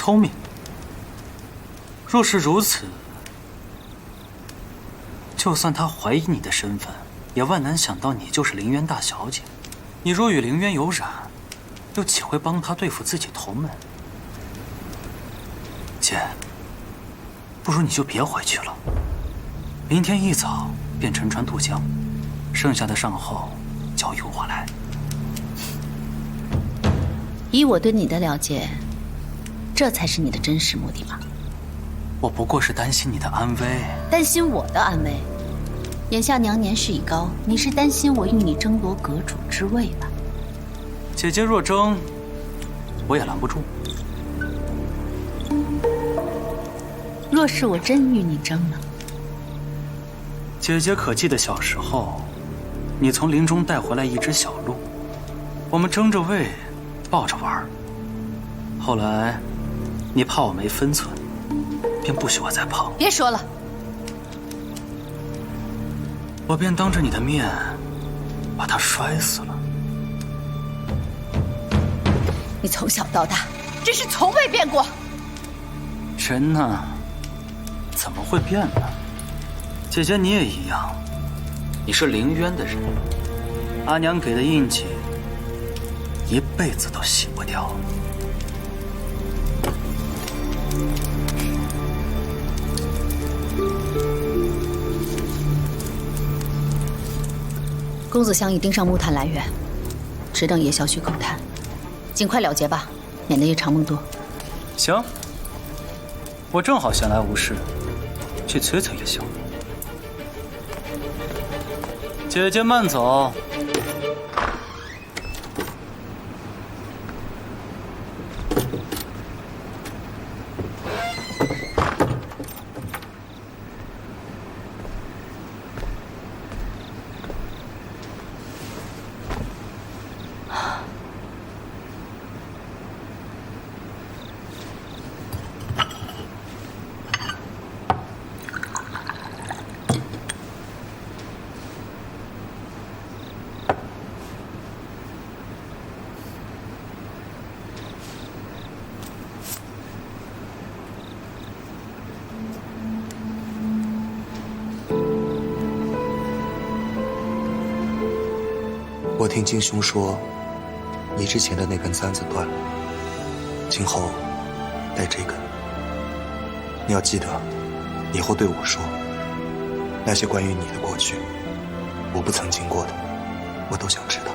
聪明。若是如此，就算他怀疑你的身份，也万难想到你就是凌渊大小姐。你若与凌渊有染，又岂会帮他对付自己同门？姐，不如你就别回去了。明天一早便乘船渡江，剩下的善后交由我来。以我对你的了解，这才是你的真实目的吧？我不过是担心你的安危。担心我的安危？眼下娘年事已高，你是担心我与你争夺阁主之位吧？姐姐若争，我也拦不住。若是我真与你争呢？姐姐可记得小时候，你从林中带回来一只小鹿，我们争着喂，抱着玩。后来，你怕我没分寸，便不许我再碰。别说了，我便当着你的面，把它摔死了。你从小到大，真是从未变过。人呢，怎么会变呢？姐姐你也一样，你是凌渊的人，阿娘给的印记，一辈子都洗不掉。公子相已盯上木炭来源，只等夜宵须口谈，尽快了结吧，免得夜长梦多。行，我正好闲来无事，去催催夜宵。姐姐慢走。我听金兄说，你之前的那根簪子断了，今后带这根。你要记得，以后对我说，那些关于你的过去，我不曾经过的，我都想知道。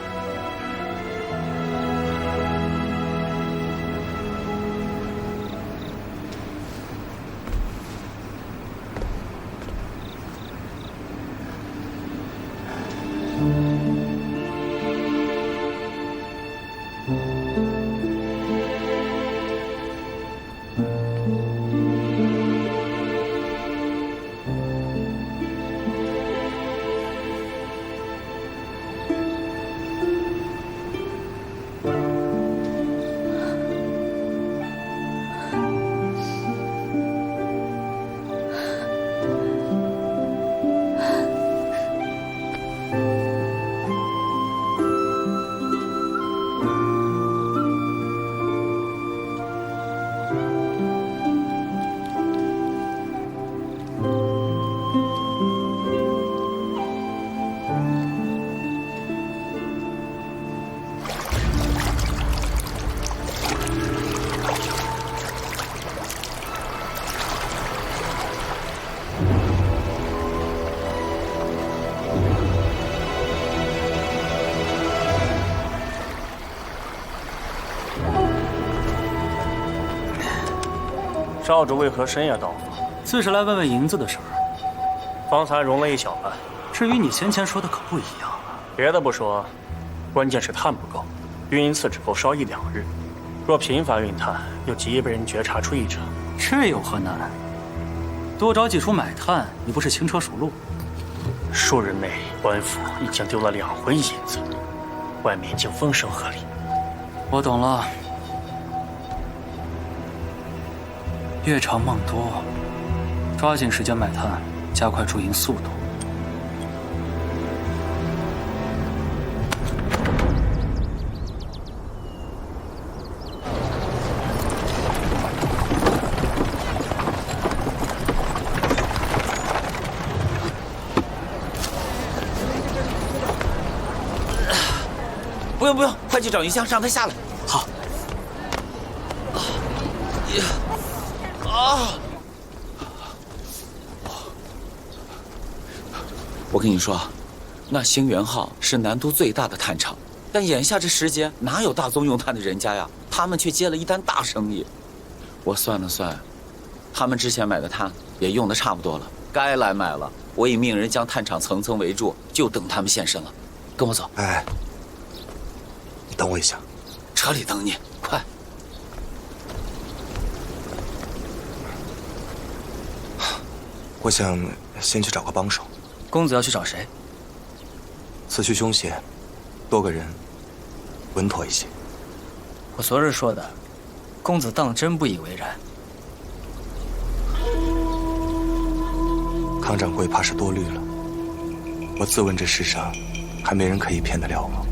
少主为何深夜到访？自是来问问银子的事儿。方才容了一小半。至于你先前说的可不一样。别的不说，关键是炭不够，运一次只够烧1、2日。若频繁运炭，又极易被人觉察出异常。这有何难？多找几处买炭，你不是轻车熟路？数日内，官府已经丢了2回银子，外面已经风声鹤唳。我懂了。夜长梦多，抓紧时间买炭，加快铸银速度。快去找云香，让他下来。好。我跟你说，那星源号是南都最大的炭厂，但眼下这时节哪有大宗用炭的人家呀？他们却接了一单大生意。我算了算，他们之前买的炭也用得差不多了，该来买了。我已命人将炭厂层层围住，就等他们现身了。跟我走。哎，你等我一下。车里等你，快。我想先去找个帮手。公子要去找谁？此去凶险，多个人稳妥一些。我昨日说的，公子当真不以为然。康掌柜怕是多虑了。我自问这世上还没人可以骗得了我。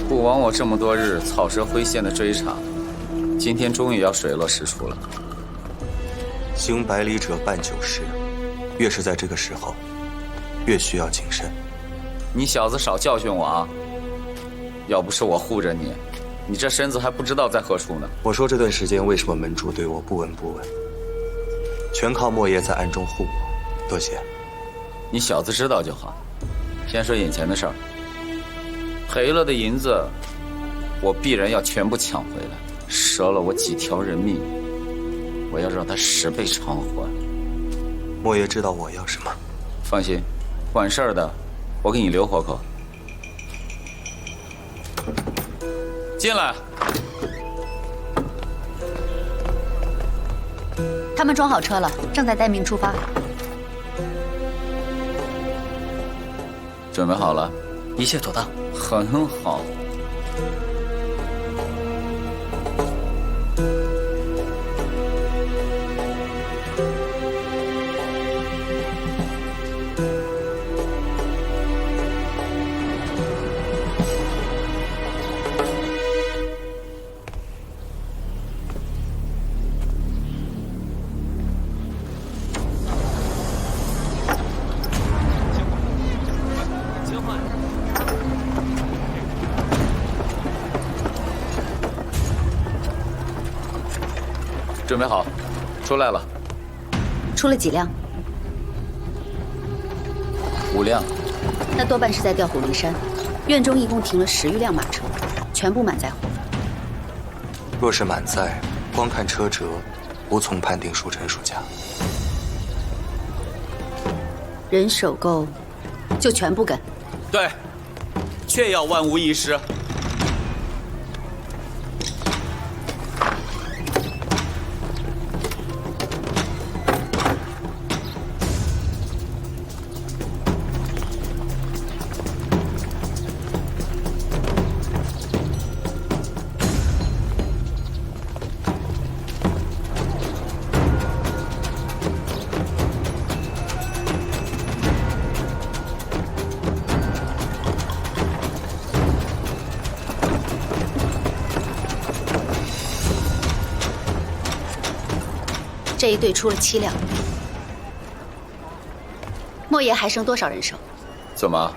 不枉我这么多日草蛇灰线的追查，今天终于要水落石出了。行百里者半九十，越是在这个时候，越需要谨慎。你小子少教训我啊！要不是我护着你，你这身子还不知道在何处呢。我说这段时间为什么门主对我不闻不问，全靠莫爷在暗中护我，多谢。你小子知道就好。先说眼前的事儿。赔了的银子，我必然要全部抢回来。折了我几条人命，我要让他10倍偿还。莫爷知道我要什么？放心，管事儿的，我给你留活口。进来。他们装好车了，正在待命出发。准备好了？一切妥当。很好。准备好，出来了。出了几辆？5辆。那多半是在调虎离山。院中一共停了10余辆马车，全部满载货。若是满载，光看车辙，无从判定孰真孰假。人手够，就全部跟。对，确要万无一失。这一队出了7辆，莫爷还剩多少人手？怎么？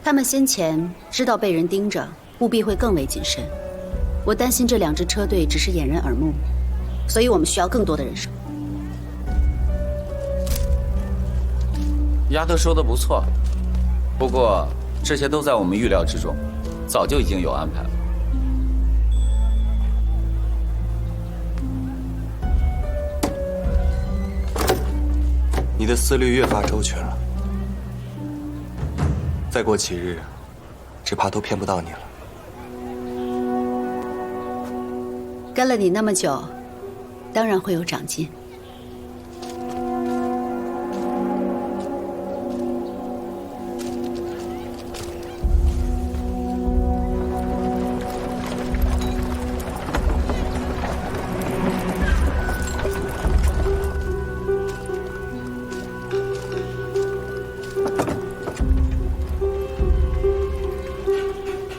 他们先前知道被人盯着，务必会更为谨慎。我担心这2支车队只是掩人耳目，所以我们需要更多的人手。丫头说的不错，不过这些都在我们预料之中，早就已经有安排了。你的思虑越发周全了，再过几日，只怕都骗不到你了。跟了你那么久，当然会有长进。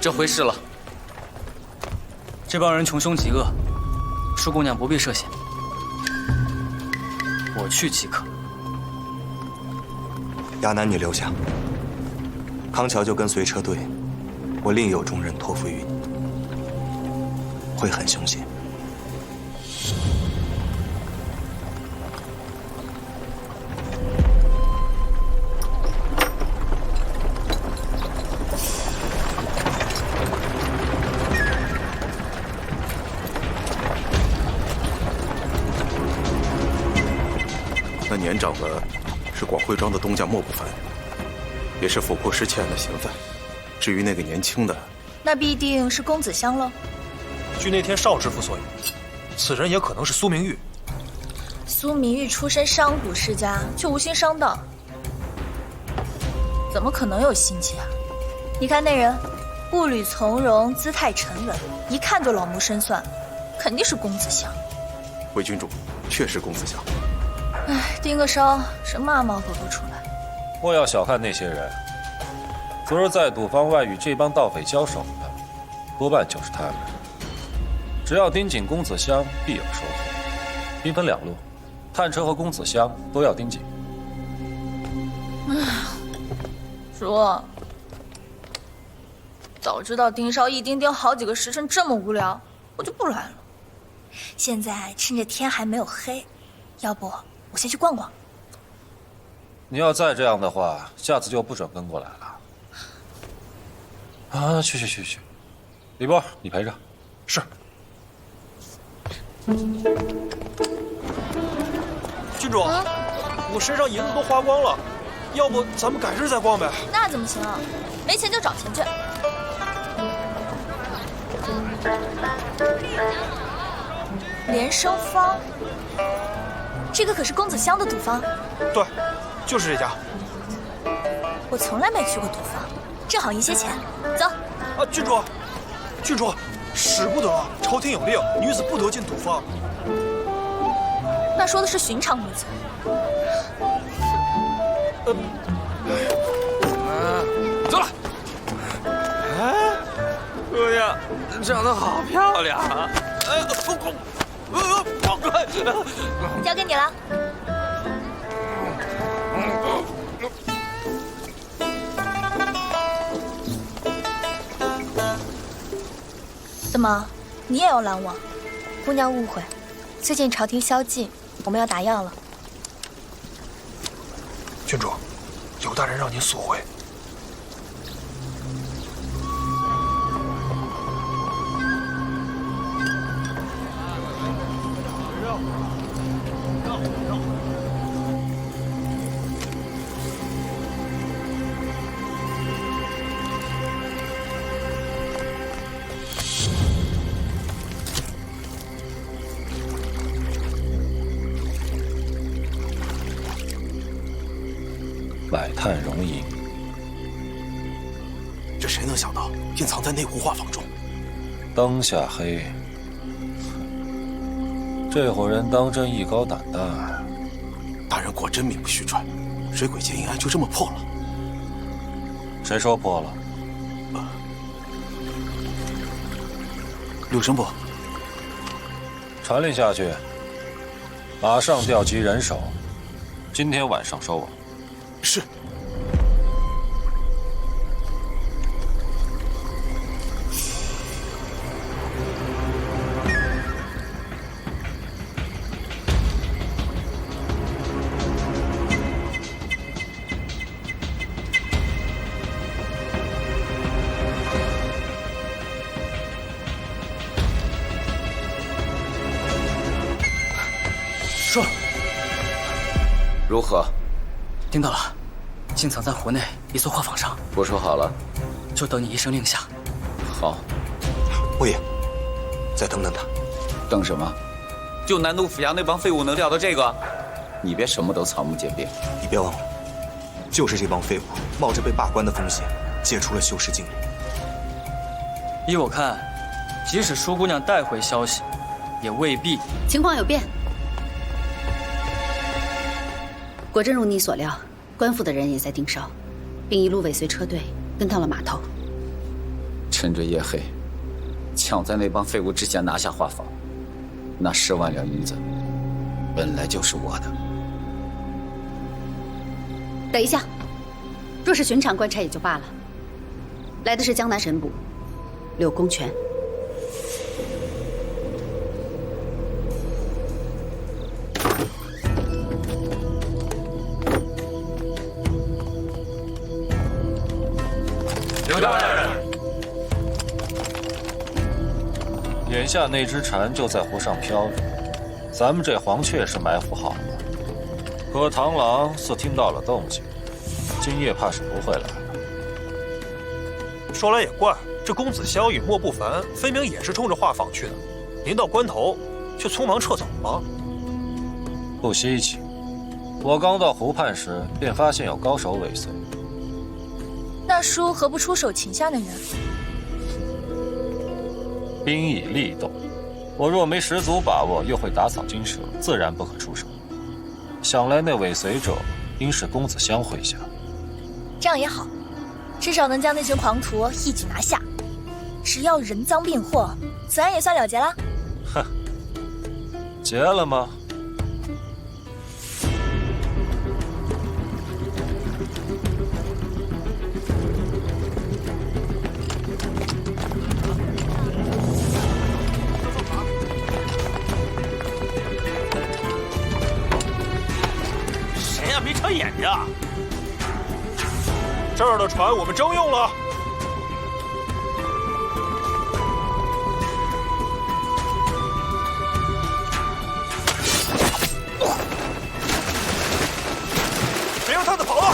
这回事了。这帮人穷凶极恶，舒姑娘不必涉险，我去即可。亚楠，你留下，康桥就跟随车队，我另有重任托付于你，会很凶险。那年长的是广汇庄的东家莫不凡，也是府库失窃案的嫌犯。至于那个年轻的，那必定是公子香喽。据那天邵知府所言，此人也可能是苏明玉。苏明玉出身商贾世家，却无心上当，怎么可能有心机啊？你看那人，步履从容，姿态沉稳，一看就老谋深算，肯定是公子香。魏郡主，确是公子香。唉，盯个梢，什么阿猫狗都出来。莫要小看那些人，昨日在赌坊外与这帮盗匪交手的，多半就是他们。只要盯紧公子香，必有收获。兵分两路，探车和公子香都要盯紧。主，早知道盯梢一盯好几个时辰这么无聊，我就不来了。现在趁着天还没有黑，要不我先去逛逛。你要再这样的话，下次就不准跟过来了。啊，去，李波，你陪着。是。郡主，我身上银子都花光了，要不咱们改日再逛呗？那怎么行啊？没钱就找钱去。连生坊，这个可是公子香的赌坊。对，就是这家。我从来没去过赌坊，正好赢些钱。走。啊，郡主，使不得，朝廷有令，女子不得进赌坊。那说的是寻常女子。走了。哎，姑娘，长得好漂亮啊！交给你了。怎么，你也要拦我？姑娘误会，最近朝廷宵禁，我们要打烊了。郡主，有大人让您速回。百探容银，这谁能想到隐藏在内湖画舫中？灯下黑，这伙人当真艺高胆大。大人果真名不虚传，水鬼结阴案就这么破了。谁说破了？柳生部，传令下去，马上调集人手，今天晚上收网。是。说，如何？听到了，竟藏在湖内一座画舫上。我说好了，就等你一声令下。好。莫爷，再等等他。等什么？就南都府衙那帮废物能料到这个？你别什么都草木皆兵。你别忘了，就是这帮废物冒着被罢官的风险，解除了修士禁令。依我看，即使舒姑娘带回消息，也未必。情况有变。果真如你所料，官府的人也在盯梢，并一路尾随车队跟到了码头。趁着夜黑，抢在那帮废物之前拿下画舫，那10万两银子本来就是我的。等一下，若是寻常官差也就罢了，来的是江南神捕柳公权。刘大人，眼下那只船就在湖上飘着，咱们这黄雀是埋伏好了，可螳螂似听到了动静，今夜怕是不会来了。说来也怪，这公子萧与莫不凡分明也是冲着画舫去的，临到关头却匆忙撤走了。不稀奇，我刚到湖畔时便发现有高手尾随。那叔何不出手擒下那人？兵以利动，我若没十足把握，又会打草惊蛇，自然不可出手。想来那尾随者应是公子襄麾下。这样也好，至少能将那群狂徒一举拿下。只要人赃并获，此案也算了结了。哼，结了吗？没长眼睛，这儿的船我们征用了。别让他们跑了！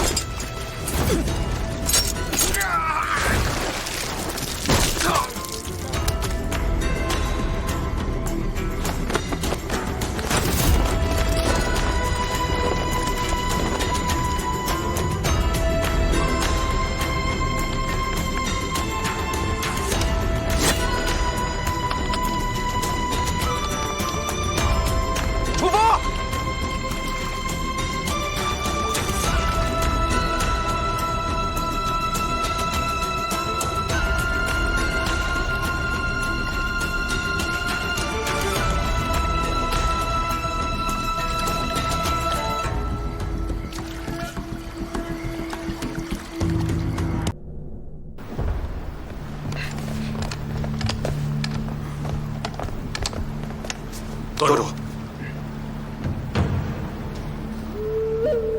舵主，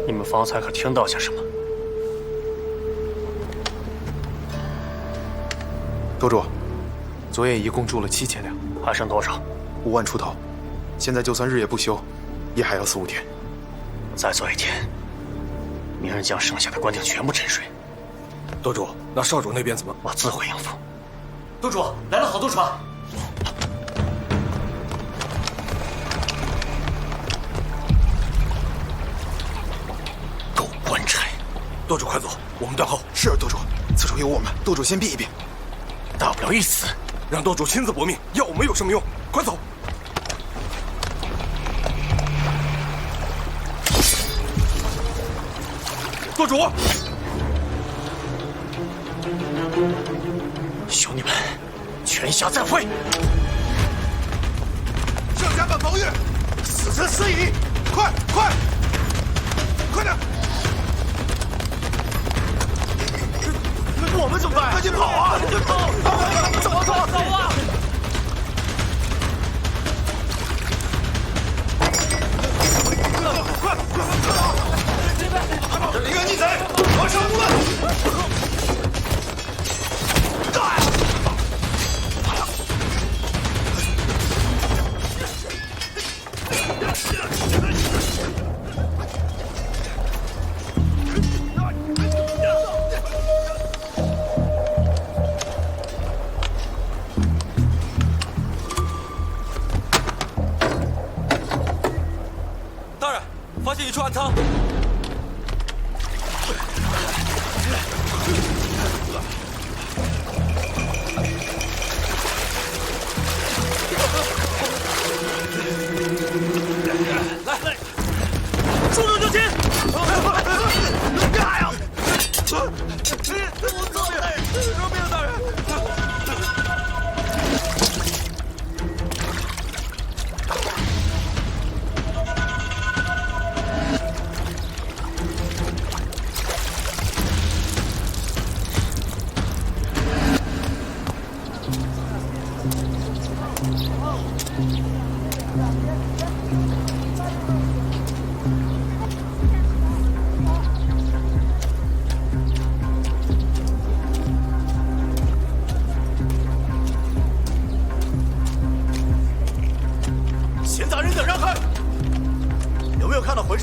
你们方才可听到些什么？舵主，昨夜一共住了7000两，还剩多少？5万出头。现在就算日夜不休，也还要4、5天。再做1天，明日将剩下的官兵全部沉水。舵主，那少主那边怎么？我自会应付。舵主，来了好多船。官差，舵主快走，我们断后。是，舵主，此处有我们，舵主先避一避。大不了一死，让舵主亲自搏命，要我们有什么用？快走！舵主，兄弟们，泉下再会！上甲板防御，死神死矣！快快快点！我们怎么办？赶紧跑啊！赶紧跑！走啊走啊走啊！快！离开逆贼，完成无论！大人，发现一处暗仓。来，出手就擒！我错了，饶命啊，大人！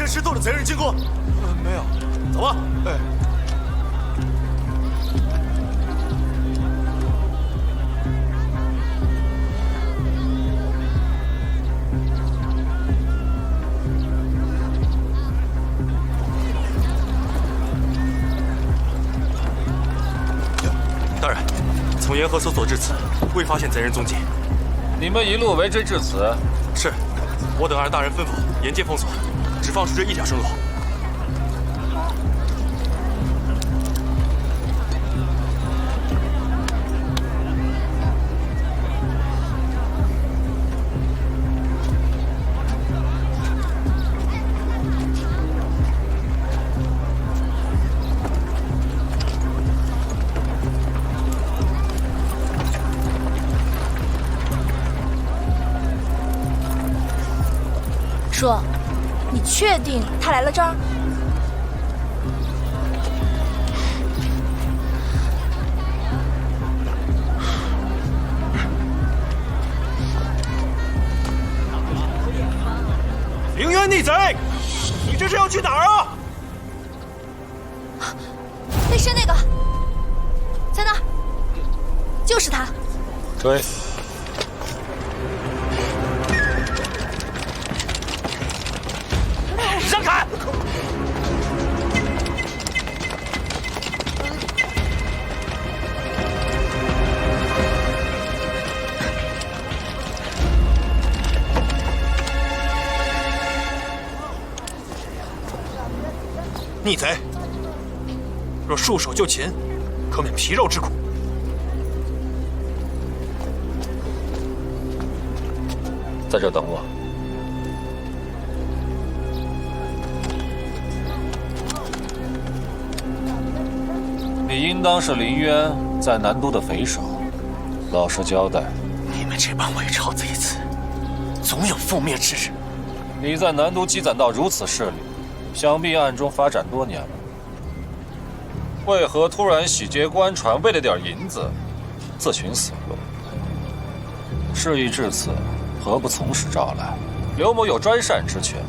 身失踪的贼人经过？没有。走吧。哎。大人，从沿河搜索至此，未发现贼人踪迹。你们一路围追至此？是，我等按大人吩咐，沿街封锁，只放出这一条生路。叔，你确定他来了这儿？凌渊逆贼，你这是要去哪儿啊？背身那个，在那儿，就是他。追！让开！逆贼，若束手就擒，可免皮肉之苦。在这等我。你应当是林渊在南都的匪首，老实交代。你们这帮伪朝贼子，总有覆灭之日。你在南都积攒到如此势力，想必暗中发展多年了。为何突然洗劫官船，为了点银子，自寻死路？事已至此，何不从实招来？刘某有专擅之权，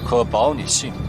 可保你性命。